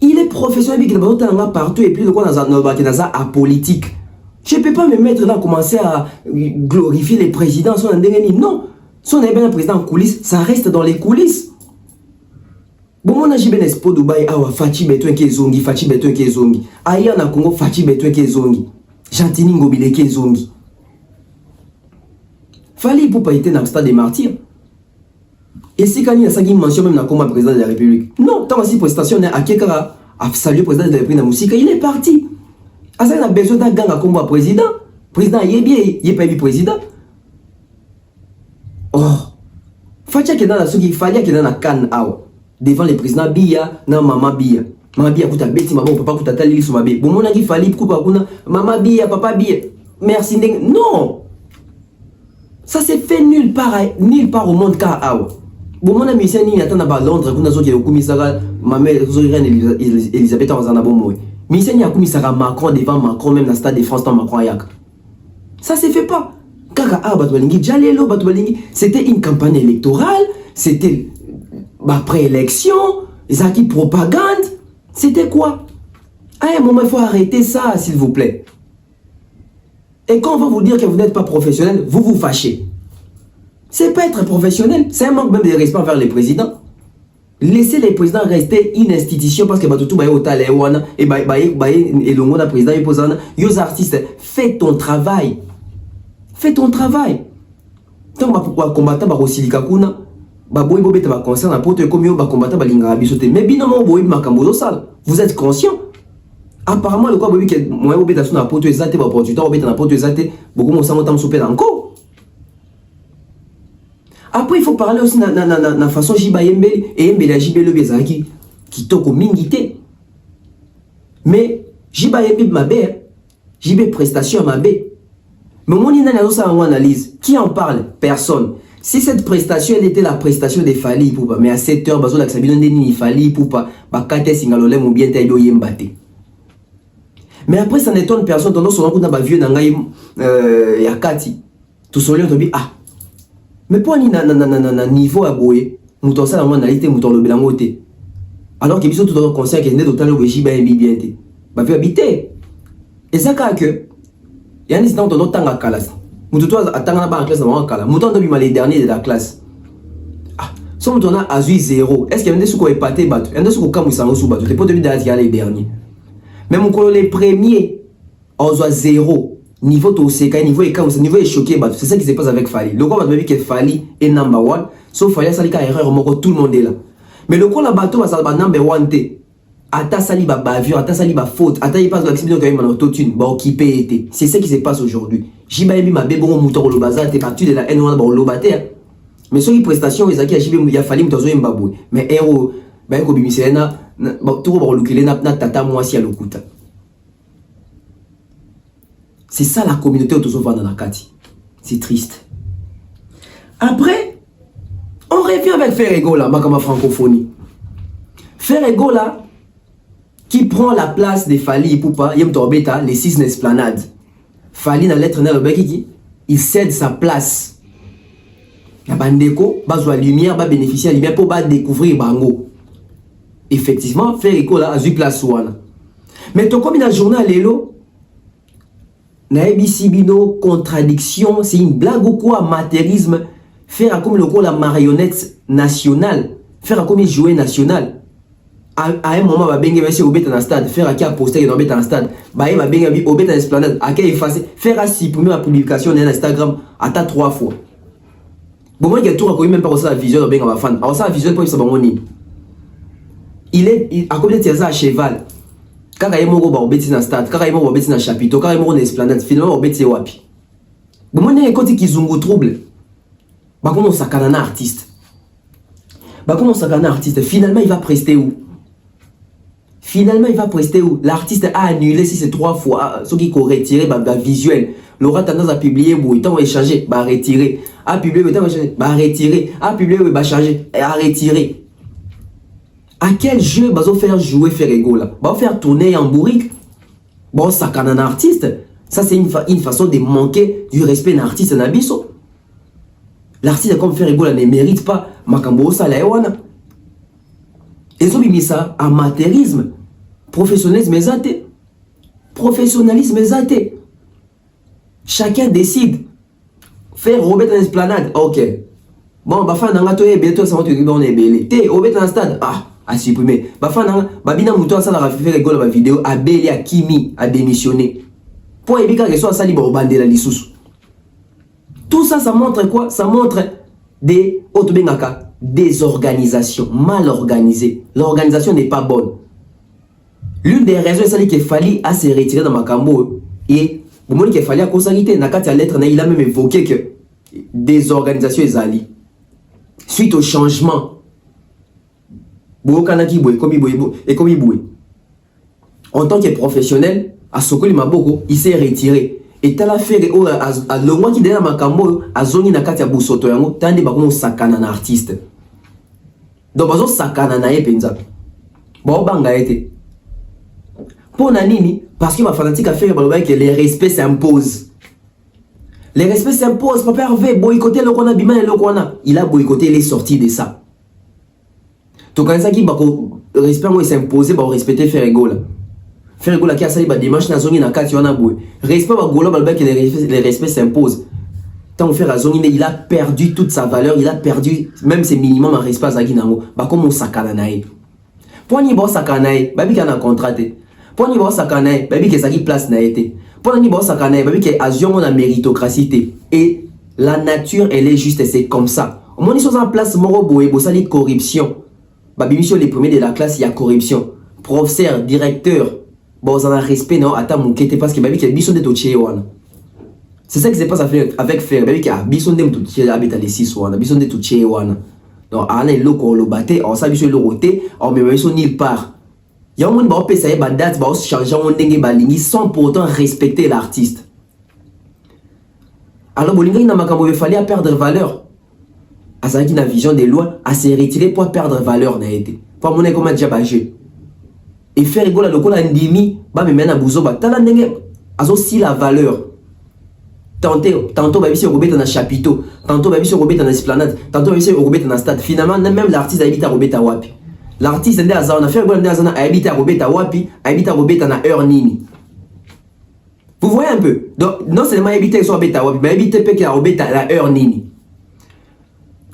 Il est professionnel, il est partout et puis il est apolitique. Je ne peux pas me mettre là, commencer à glorifier les présidents. Non, si on est bien un président en coulisses, ça reste dans les coulisses. Bon, on a un espoir de Dubaï, Fachi Beto Kezongi, Fachi Beto Kezongi. Aïe, on a Congo, Fachi Beto Kezongi. Jantini Ngobile Kezongi. Fallait pour pas être dans le stade des martyrs. Et si quand il y a une mention même dans le président de la République. Non, tant que prestation à quelqu'un a salué le président de la République dans la musique, il est parti. Asa a besoin d'un gang à combat président. Président, il est bien, il n'est pas élu président. Oh, Fatia qui est dans la souki, Fatia qui est dans la canne devant le président Biya, non maman Biya. Maman Biya, kuta beti, maman, papa, kuta tali, sur ma bé. Bon, mon a dit fallait couper maman Biya, papa Biya. Merci, non. Ça s'est fait nulle part au monde car bon, mon ami, c'est ni attend à Londres, qu'on a zoti au commissariat, ma mère, reine Elisabeth en Zanabomoué. Mais il y a un Macron devant Macron, même dans le stade de France, dans Macron Ayak. Ça ne se fait pas. C'était une campagne électorale, c'était après-élection, ils ont dit propagande. C'était quoi? À un moment, il faut arrêter ça, s'il vous plaît. Et quand on va vous dire que vous n'êtes pas professionnel, vous vous fâchez. C'est pas être professionnel, c'est un manque même de respect envers les présidents. Laissez les présidents rester une institution parce que tout est au Taléwana et le monde président et posant les artistes. Fais ton travail. Fais ton travail. Tant que combattre Barosilika Kuna, Baboy Bobé va concerne à porte comme yo combattre Balinga Bisoté. Mais binalement Boy Makambo sale. Vous êtes conscient? Apparemment le quoi Bobé que moi Bobé dans la porte exacte va porter temps Bobé dans la porte exacte beaucoup mon sang tam souper encore. Après, il faut parler aussi de la façon Jibayembe et Mbele Jibelo Bezaki qui toko mingité. Mais Jibayembe mabé, Jibé prestation mabé. Mais mon analyse, qui en parle? Personne. Si cette prestation elle était la prestation des Fali pour pas, mais à 7 heures, bazo la Sabino Ndeni Fali pour pas, bakate singalolem ou bien taïdo yembate. Mais après, ça n'étonne personne. Tandis que on a vieux nangaï yakati. Tout seul on dit ah. Mais pour un niveau à boyer, nous avons ça dans l'analyse, nous avons le belangote. Alors que nous sommes conscients que nous avons le régime bien. Nous avons habité. Et ça, que il y a un instant dans notre temps à Kalas. Mututo atanga na ba en classe na kala. Mututo ndo bima les derniers de la classe. Ah, so mututo na azui 0. Est-ce que yende suko épaté bato? Yende suko kamu sango sou bato. Te po debi d'aller les derniers. Mais mon colo les premiers on soit 0. Niveau to seka, niveau et kamu, niveau est choqué bato. C'est ça qui se passe avec Fally. Le quoi bato baby que Fally est number 1. Sauf Fally ça li ka erreur moko tout le monde est là. Mais le quoi la bato va ça ba number 1 te. Ata sali ba bavure, ata sali ba faute, ata y passe l'accident quand même en autotune, ba occupé été. C'est ça qui se passe aujourd'hui. Jiba ebi ma bébé bon mouton le bazar, t'es parti de la N1 ba lobate. Mais sur les prestations, ils a qui a jibe ya fali mutazo mbabou. Mais héros, ba ko bimisena, ba tout ba lukile na tata moi si à lokuta. C'est ça la communauté autosova dans la kati. C'est triste. Après, on revient avec Ferrego là, ma comme francophonie. Ferrego là qui prend la place de Fally Ipupa, Yem Torbeta, les 6 Esplanades. Fally dans lettre dans le bec, il cède sa place. La bandeko, bazwa lumière, va bénéficier de la lumière pour découvrir Bango. Effectivement, Ferrego là a eu place ouana. Mais ton comme dans le journal Lelo, na ebisibino contradiction, c'est une blague ou quoi, amatérisme, faire comme le coup la marionnette nationale, faire comme jouer national. À un moment, va benga monsieur obet dans le stade, faire à qui a posté dans le stade, va benga obet dans l'esplanade, à qui effacer, faire à supprimer la publication sur Instagram à ta 3 fois. Bon moi il y a tout à même pas ça la vision de benga va fan, alors ça la vision pour ça bon il est à côté de ça à cheval. Quand il y a mon robot obet dans le stade, quand il y a mon obet dans le chapiteau, quand il y a mon esplanade, finalement obet c'est wapi. Bon moi il y a un côté qui zungo trouble. Bah comment ça canana artiste. Bah comment ça canana artiste, finalement il va prester où? Finalement, il va prester où? L'artiste a annulé si c'est 3 fois. Ce qui est retiré, bah, visuel. L'aura tendance à publier, il va changer, bah, retirer. À publier, il va changer, bah, retirer. À publier, il va changer, à retirer. À quel jeu va faire jouer Ferrego là? Va faire tourner en bourrique? Bon, ça, quand un artiste, ça c'est une façon de manquer du respect d'un artiste en abisso. L'artiste comme Ferrego là ne mérite pas Makambo Salaewana. Et ça, mis ça, amatérisme. Professionnalisme exaté. Professionnalisme exaté. Chacun décide. Faire Robert en esplanade. Ok. Bon, bah, fan d'anga, toi, bientôt, ça va te dire, on est belé. T'es, Robert en stade. Ah, à supprimer. Bah, fan d'anga, bah, bina mouton, ça, la fait rigolo, la vidéo, à belé, à Kimi, à démissionner. Pour éviter que soit ça libre au bandé, la lissous. Tout ça, ça montre quoi? Ça montre des autobengaka. Des organisations mal organisées. L'organisation n'est pas bonne. L'une des raisons c'est qu'il fallait à se retirer dans Makambo et au moment qu'il fallait à consulter dans la lettre il a même évoqué que des organisations ezali suite au changement en tant que professionnel à Sokoli Maboko il s'est retiré et t'as la fait à le mois qui derrière Makambo à zoni na kati ya busoto yango tandi ba komo sakana na artiste donc bazo sakana na epenza bon banga été pour nini parce que ma fanatique a fait que les respects s'imposent. Les respects s'imposent. Papa Hervé boycotter le kona bima et le kona. Il a boycotté les sorties de ça. Donc quand ça qui le respect moi s'imposer ba respecter Ferrego là. Ferrego là qui a sali ba dimanche na zongi na kati wana boy. Respect ba golo ba que les respects s'imposent. Tant faire à zongi il a perdu toute sa valeur, il a perdu même ses minimums en respect à Ginango. Ba comme on sakana nae. Pour ni bon sakana nae, ba bi kana contraté. Pour ni bon sakanae, baby que ça qui place n'a été. Pour ni bon sakanae, baby que avion on a méritocratie et la nature elle est juste c'est comme ça. Au moins ils sont en place moro boé bo sali corruption. Baby monsieur les premiers de la classe il y a corruption. Professeur, directeur, bon on a respect non ata moukete parce que baby que bison de toché wana. C'est ça qui se passe avec faire baby que bison de toché habita les 6 wana, bison de toché wana. Donc ana loko lo baté, on sa bison lo roté, on me bison nulle part. Il y a un monde qui peut changer date, sans pour autant respecter l'artiste. Alors, il fallait perdre valeur. À ça, qui a vision des lois, à se retirer pour perdre valeur. Pour mon comment déjà bagé. Et faire rigoler le coup là, ndimi, bah me mène à bouzo, bah t'as aussi la valeur. Tantôt, baby, c'est Robé dans un chapiteau. Tantôt, baby, c'est Robé dans un esplanade. Tantôt, baby, c'est Robé dans un stade. Finalement, même l'artiste habite à Robé Tawapi. L'artiste a fait un peu de temps à habiter à Robeta Wapi, à habiter à Robeta na heure nini. Vous voyez un peu. Donc, non seulement éviter soit bêta, mais éviter que la heure nini.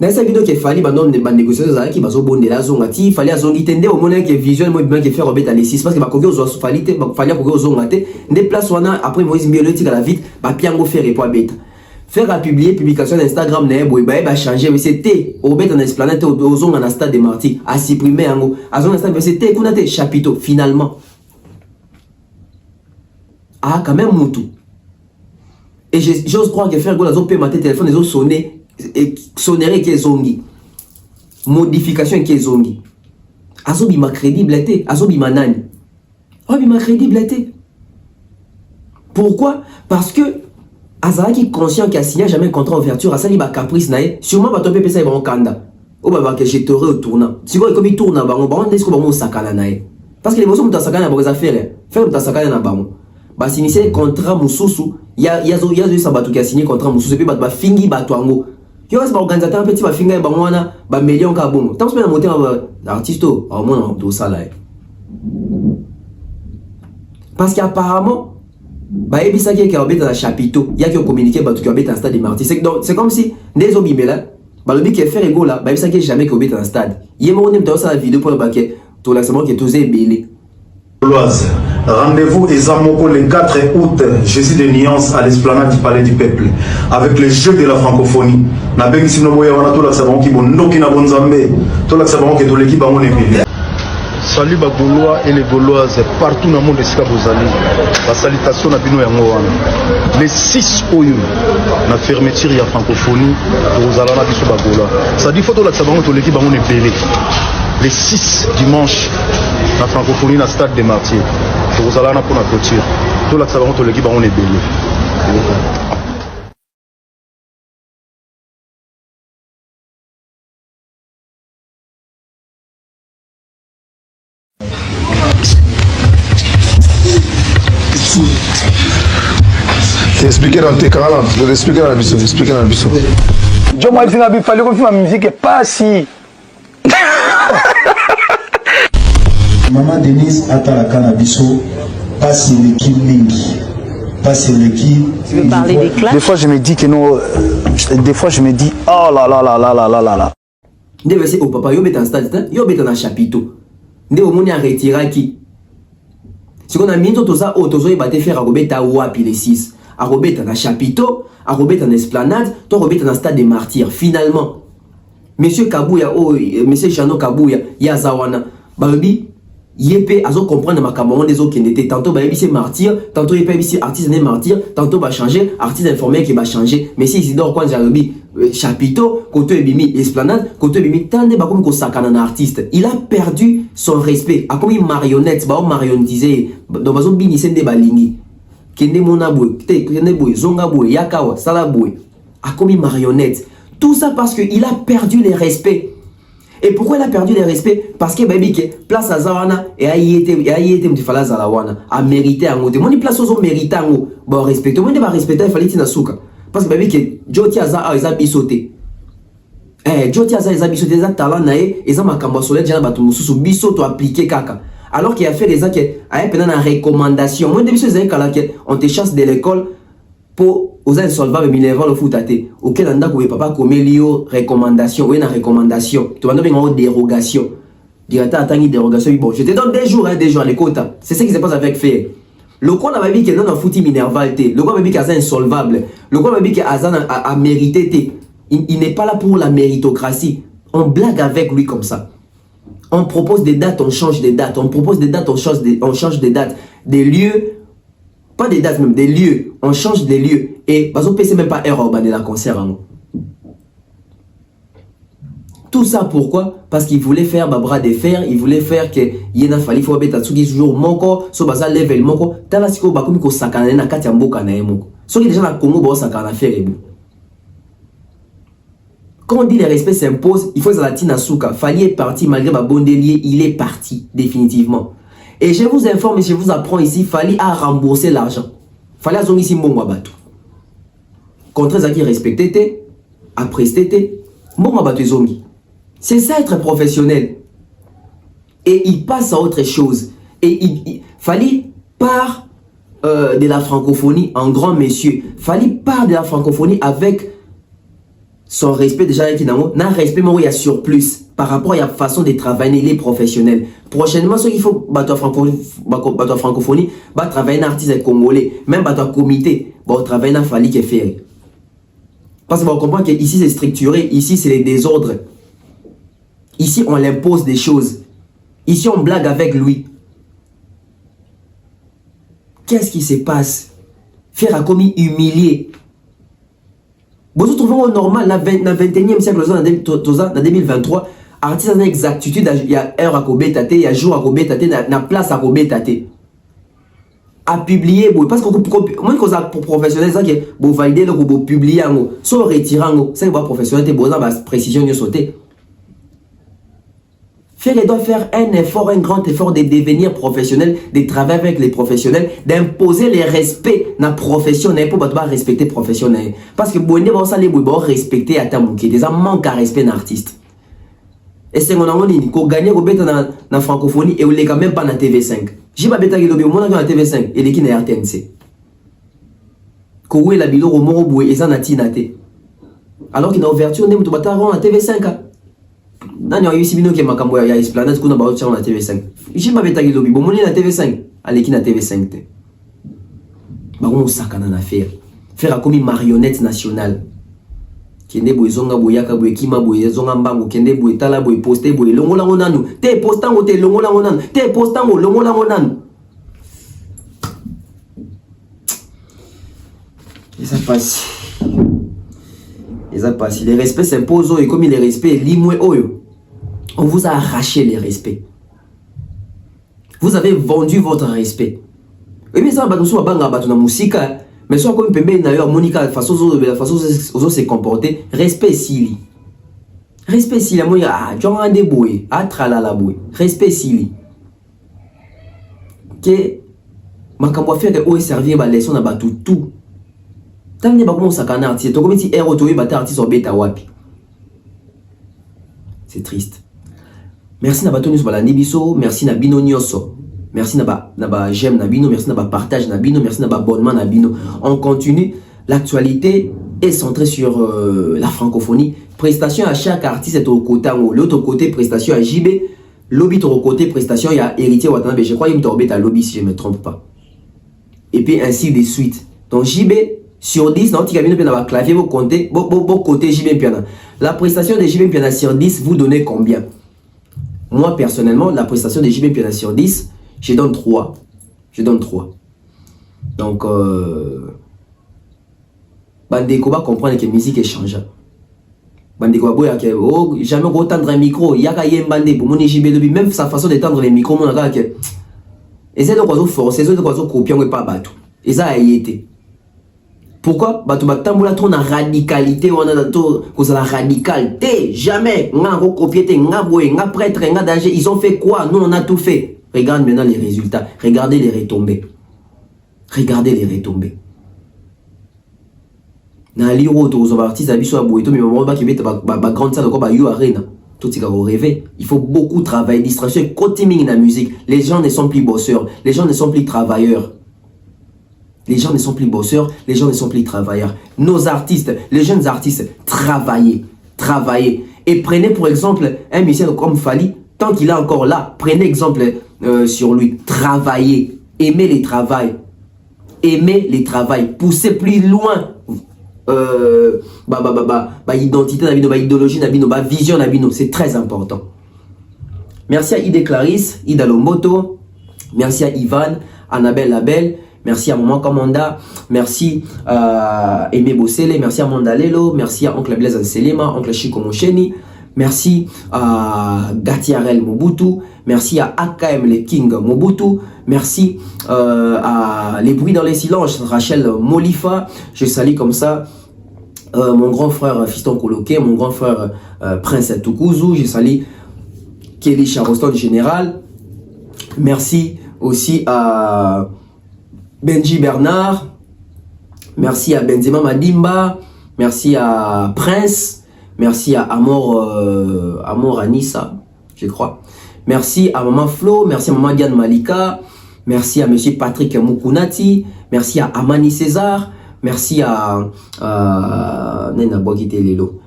Dans cette vidéo qu'il fallait négocier qui va bonde la zone il fallait azongitende au moment que vision moi bien que faire bêta les 6 parce que ba kogo zo fallait kogo zo ngate des places wana après Moïse Biolotique à la vite ba piango faire et bêta. Faire à publier publication d'Instagram na boy ba changer mais c'était au bêta na esplanade au zone na stade des martyrs à supprimer ngo à zone stade c'était kuna te chapiteau finalement. Ah quand même mutu. Et j'ose croire que faire go la zone peut mater téléphone les autres sonner et sonnerait qui est zongi modification qui est zongi azobi ma crédibilité azobi manani obi ma crédibilité pourquoi parce que azala qui conscient qu'il a signé jamais contrat ouverture asali ba caprice nae sûrement ba tomber pesa ba kanda o ba que je t'aurai au tournant si quoi comme il tourne ba on est-ce que ba mo sakala nae parce que les besoins mutasakana ba affaires faire mutasakana na ba ba signer contrat mususu ya sabatu qui a signé contrat mususu puis ba fingi ba twango. Yo c'est organisateur un petit ba finga ba mwana ba million ka bongo. Tant que na monter artiste au moins dans ça là. Parce qu'apparemment ba ebisa ki ka obeta na chapiteau, ya ki communiquer ba tout ki obeta na stade des martyrs. C'est comme si les obimela ba le bi ki faire ego là, ba ebisa ki jamais ki obeta na stade. Yemo on dans la vidéo pour ba ki to l'accent qui tosé belé. Rendez-vous Ezamoko le 4 août, Jésus de Nuance à l'esplanade du Palais du Peuple, avec le jeu de la francophonie. Salut Bagoulois et les Gauloises partout dans le monde de Sikabozali. La salutation à Bino Yangoana. Les 6 Oyo, la fermeture de la francophonie, Rosala Biso Bagoula. Ça dit photo là que ça va l'équipe on est belé. Les 6 dimanche, la francophonie dans le stade des martyrs. Rosala pour la clôture. Tout là que ça va l'équipe on est belé. Expliquer dans tes canaux, expliquer dans la mission, expliquer dans la mission. Joe moi il fallait qu'on fasse ma musique pas si. Maman Denise Atala Canabiso passe l'équipe Mingi. Passe l'équipe. Tu veux parler des classes? Des fois je me dis que non. Des fois je me dis oh là là là là là là là là. Ndé c'est au papa yo beta en stade, yo beta na chapiteau. Ndé au moni a retiré qui. Si on a mis tout ça, autozo il va te faire à Robeta wapi les 6. À Robeta na chapiteau, à Robeta na esplanade, toi Robeta na stade des martyrs. Finalement, Monsieur Kabouya, Monsieur Chano Kabouya, ya Zawana, Babi, Yépé, azo comprendre ma camarade des autres qui n'étaient tantôt Babi c'est martyr, tantôt Yépé c'est artiste né martyr, tantôt va changer, artiste informel qui va changer. Mais si Isidore quand j'ai chapiteau, côté Bimi, esplanade, côté Bimi, tant de bakom ko sakana na artiste. Il a perdu son respect. A comme une marionnette, ba marionnettisé, dans bazo bini sende balingi. Kende monaboué, kende boué, zongaboué, yakawa, salaboué. A comme une marionnette. Tout ça parce qu'il a perdu les respects. Et pourquoi il a perdu les respects? Parce que baby que place à Zawana et a été mtifala Zalawana a mérité un mot. Mon place aux mérité un mot. Bon respecter, moi ne va respecter il fallait tina souka. Parce que baby que Joti Aza a bisoté. Joti Aza a bisoté za talent nae et za makamba solide jana batu mususu bisoto appliquer kaka. Alors qu'il a fait des actes à un pendant la recommandation. Moi depuis ces années on te chasse de l'école pour aux insolvables minerval le foot até. Auquel anda ko papa comme lio recommandation, ou une recommandation. Tu vas donner une dérogation. Directeur attend dérogation bon, je te donne des jours les quotas. C'est ce qui se passe avec fait. Le quoi n'a pas dit que non a foutu minerval té. Le quoi n'a pas dit qu'Azan insolvable. Le quoi n'a pas dit qu'Azan a mérité té. Il n'est pas là pour la méritocratie. On blague avec lui comme ça. On propose des dates, on change des dates. On propose des dates, on change des dates. Des lieux, pas des dates même, des lieux. On change des lieux. Et parce qu'on ne même pas erreur dans la concert. Tout ça pourquoi? Parce qu'il voulait faire bras de fer, il voulait faire que Yena Fali faut beta tsugi toujours moko, so baza level moko, tala siko bakomi ko sakana na kati ya mboka na yemoko. So qui déjà na Congo ba sakana faire ebu. Quand on dit le respect s'impose, il faut que la tina souka. Fali est parti malgré ma bondelier, il est parti définitivement. Et je vous informe et je vous apprends ici, Fali a remboursé l'argent. Fali a zongi si mbongo bato. Contre ça qui respecté, a presté, mbongo bato zongi. C'est ça être professionnel. Et il passe à autre chose. Et Fali part de la francophonie en grand monsieur. Fali part de la francophonie avec son respect déjà qui n'a un respect mais il y a surplus par rapport à la façon de travailler les professionnels. Prochainement, ce qu'il faut battre francophonie, va travailler un artiste congolais, même battre un comité, va travailler un Fali qui est fait. Parce qu'on comprend que ici c'est structuré, ici c'est les désordres. Ici on l'impose des choses. Ici on blague avec lui. Qu'est-ce qui se passe? Faire un commis humilié. Vous trouvez au normal, dans le 21e siècle, en 2023, artiste en exactitude, il y a heure à Kobetate, il y a jour à Kobetate, il y a place à Kobetate. À publier, parce que moi, quand pour professionnel, c'est que vous validez, vous publiez, si vous retirez, c'est que vous professionnel, vous avez précision, vous sautez. Il doit faire un effort, un grand effort de devenir professionnel, de travailler avec les professionnels, d'imposer les respects dans la profession, pour respecter les professionnels. Parce que vous devez respecter à ta mouké, des manque à respect d'un artiste. Et c'est qu'on a dit qu'on gagne dans la francophonie et on n'est quand même pas dans TV5. J'ai pas bêta qui est dans la TV5 et qui est dans RTNC. Qu'on est la bilo au moro et ça n'a tinaté. Alors qu'il y a une ouverture, on est dans la TV5. Non, il y a eu Sibino qui est makambo ya Esplanade qu'on a battu sur la TV5. J'ai pas bêta qui lobby. Bon, on est la TV5. Allez, qui na TV5 te. Bah, on s'accane en affaire. Faire comme une marionnette nationale. Kende boy zonga boyaka boy kima boy zonga mbango kende boy tala boy poster boy longo la ngonanu. Te postango te longo la ngonanu. Te postango longo la ngonanu. Et ça passe. Et ça passe. Les respects s'imposent et comme les respects limoué oyo. On vous a arraché les respects. Vous avez vendu votre respect. Et bien ça, nous sommes banga batuna musique, mais soit comme pembe d'ailleurs Monica la façon dont se comporter, respect sili. Respect sili, moi ah, tu as des bouées, ah tralala bouée. Respect sili. Que makambo faire que o servir ba leçon na batu tout. Tant ne ba comment ça kana artiste, to comme si héros to ba artiste au beta wapi. C'est triste. Merci na batoni sur la Nibiso, merci na bino nyoso. Merci na ba j'aime na bino, merci na ba partage na bino, merci na ba abonnement na bino. On continue, l'actualité est centrée sur la francophonie. Prestation à chaque artiste est au côté, l'autre côté prestation à JB, lobby au côté prestation il y a héritier Watanabe, je crois qu'il me à lobby si je ne me trompe pas. Et puis ainsi de suite. Donc JB sur 10, dans le clavier, vous comptez, vous côté JB Piana. La prestation de JB Piana sur 10, vous donnez combien? Moi, personnellement, la prestation de JB Piana sur 10, je donne 3. Je donne 3. Donc, Bandeko va comprendre que la musique est changeante. Bandeko va dire que jamais retendre un micro, il y a qu'à y aller pour mon JB, même sa façon d'étendre les micros, mon gars, et c'est donc qu'on force, c'est donc qu'on copier, on pas battu. Et ça a été. Pourquoi? Bah tu vas tamboula ton radicalité, on a tout cause la radicalité. Jamais, on a copié, on a boué, on a prêtre, on a danger. Ils ont fait quoi? Nous on a tout fait. Regarde maintenant les résultats. Regardez les retombées. Regardez les retombées. Dans les livres, tous les artistes à Bissau à Bouéto, mais on va qui met ma grande salle de quoi, you arena. Tout ce qu'on va rêver. Il faut beaucoup travailler, distraction et continuer dans la musique. Les gens ne sont plus bosseurs, les gens ne sont plus travailleurs. Les gens ne sont plus bosseurs, les gens ne sont plus travailleurs. Nos artistes, les jeunes artistes, travaillez, travaillez. Et prenez pour exemple un musicien comme Fali, tant qu'il est encore là, prenez exemple sur lui. Travaillez, aimez les travails, aimez les travails, poussez plus loin. Identité, idéologie, vision, c'est très important. Merci à Ide Clarisse, Ida Lomoto, merci à Ivan, Annabelle Labelle. Merci à Maman Kamanda, merci à Aimé Bossele, merci à Mondalelo, merci à Oncle Blaise Selema, Oncle Chico Mosheni, merci à Gatiarel Mobutu, merci à AKM le King Mobutu, merci à Les Bruits dans les Silences, Rachel Molifa, je salue comme ça mon grand frère Fiston Koloké, mon grand frère Prince Tukuzu, je salue Kelly Charoston Général, merci aussi à Benji Bernard, merci à Benzema Madimba, merci à Prince, merci à Amor Anissa, je crois. Merci à Maman Flo, merci à Maman Diane Malika, Merci à monsieur Patrick Mukunati. Merci à Amani César. Merci à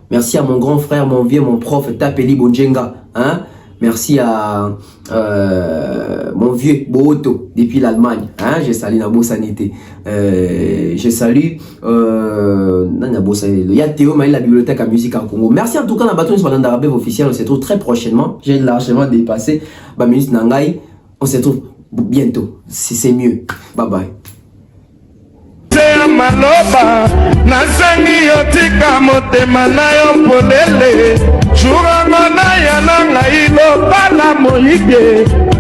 merci à mon grand frère, mon vieux, mon prof Tapeli Bonjenga. Hein? Merci à mon vieux Boto depuis l'Allemagne. Hein? Je salue Nabo Sanité. Je salue il y a Théo Maï, la bibliothèque à musique en Congo. Merci en tout cas à Batoun Swalan d'Arabie officiel. On se retrouve très prochainement. J'ai largement dépassé Baminus Nangai. On se retrouve bientôt. C'est mieux. Bye bye. Maloba nasengi yotika motema na yo polele jurango na ya na ngai loba na moyige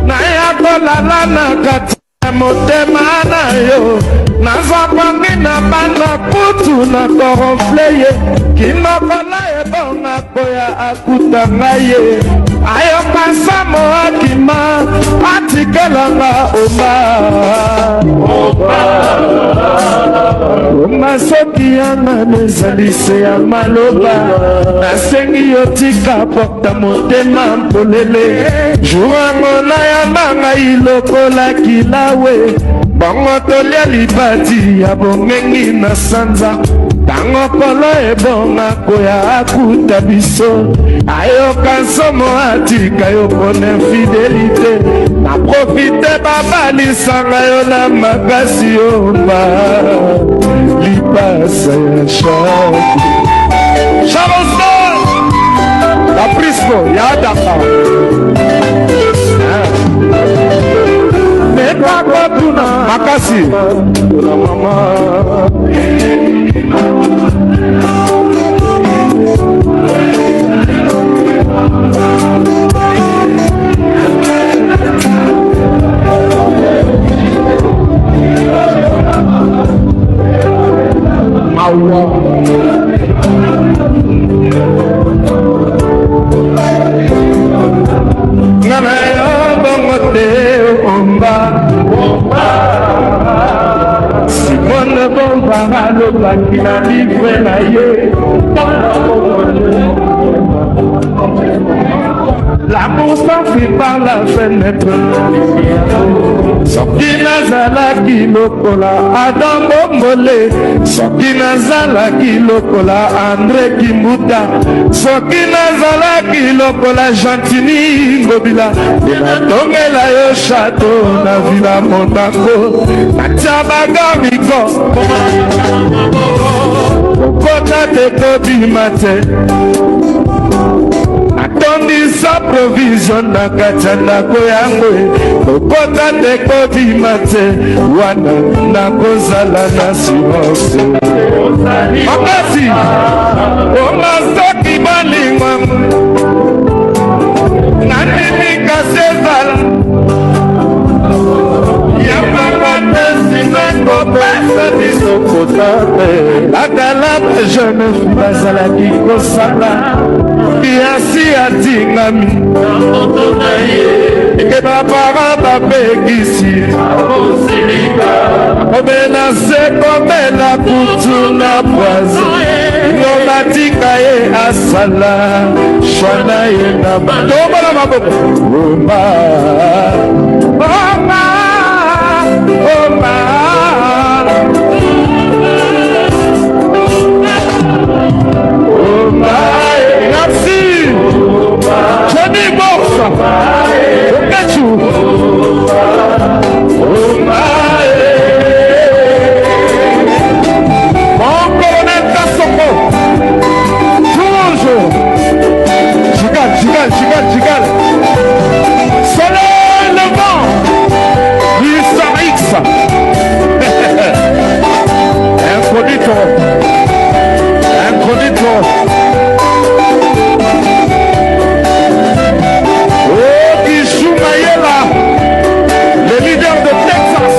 na ya kolala na kati ya motema na yo nazapangi na banda kutu na korofle ye kinokola ebonga koya akuta ngai ye ayoka samo akima atikelanga Oma soki yanga nezali se ya maloba nasengi yotika porta motema mpolele jurango na yamba ngai lokola kilawe bongo tolia libati ya bongengi na sanza tango kolo ebonga koya akuta biso ayoka nsomo atika yo pona fidelite na profite babalisanga yo na makasi yomba lipasa ya shaki Charleston la Prisco ya Dakar mekako tuna makasi tuna mama ngana yo bongo te omba Simone Bomba alobaki na livre na ye l'amour s'enfuit par la fenêtre soki nazalaki lokola Adam Bombole soki nazalaki lokola André Kimbuta soki nazalaki lokola Gentini Ngobila natongela yo château na Villa Monaco natia bagamiko kokota te kobima te atondisa provision na kati ya ndako yango kokota te kobima te wana nakozala na silence makasi onga soki balingwa nanini kasi ezala yambaka te sinango pesa biso kota te latala bajeune fi bazalaki kosala biasi atingami eke bapara bapekisi komela se komela kutu na poise ngo batika ye asala shwana ye na tobola maboko omba omba omba merci Johnny Morsa Okachu mon colonel Kassoko toujours Gigal soleil levant Luis X incognito le leader de Texas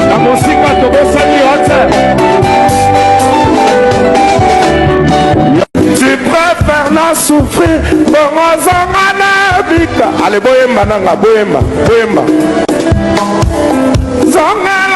la musique tobosani hotel tu préfères la souffrir bonozanga na bika allez boyemba nanga boyemba zonga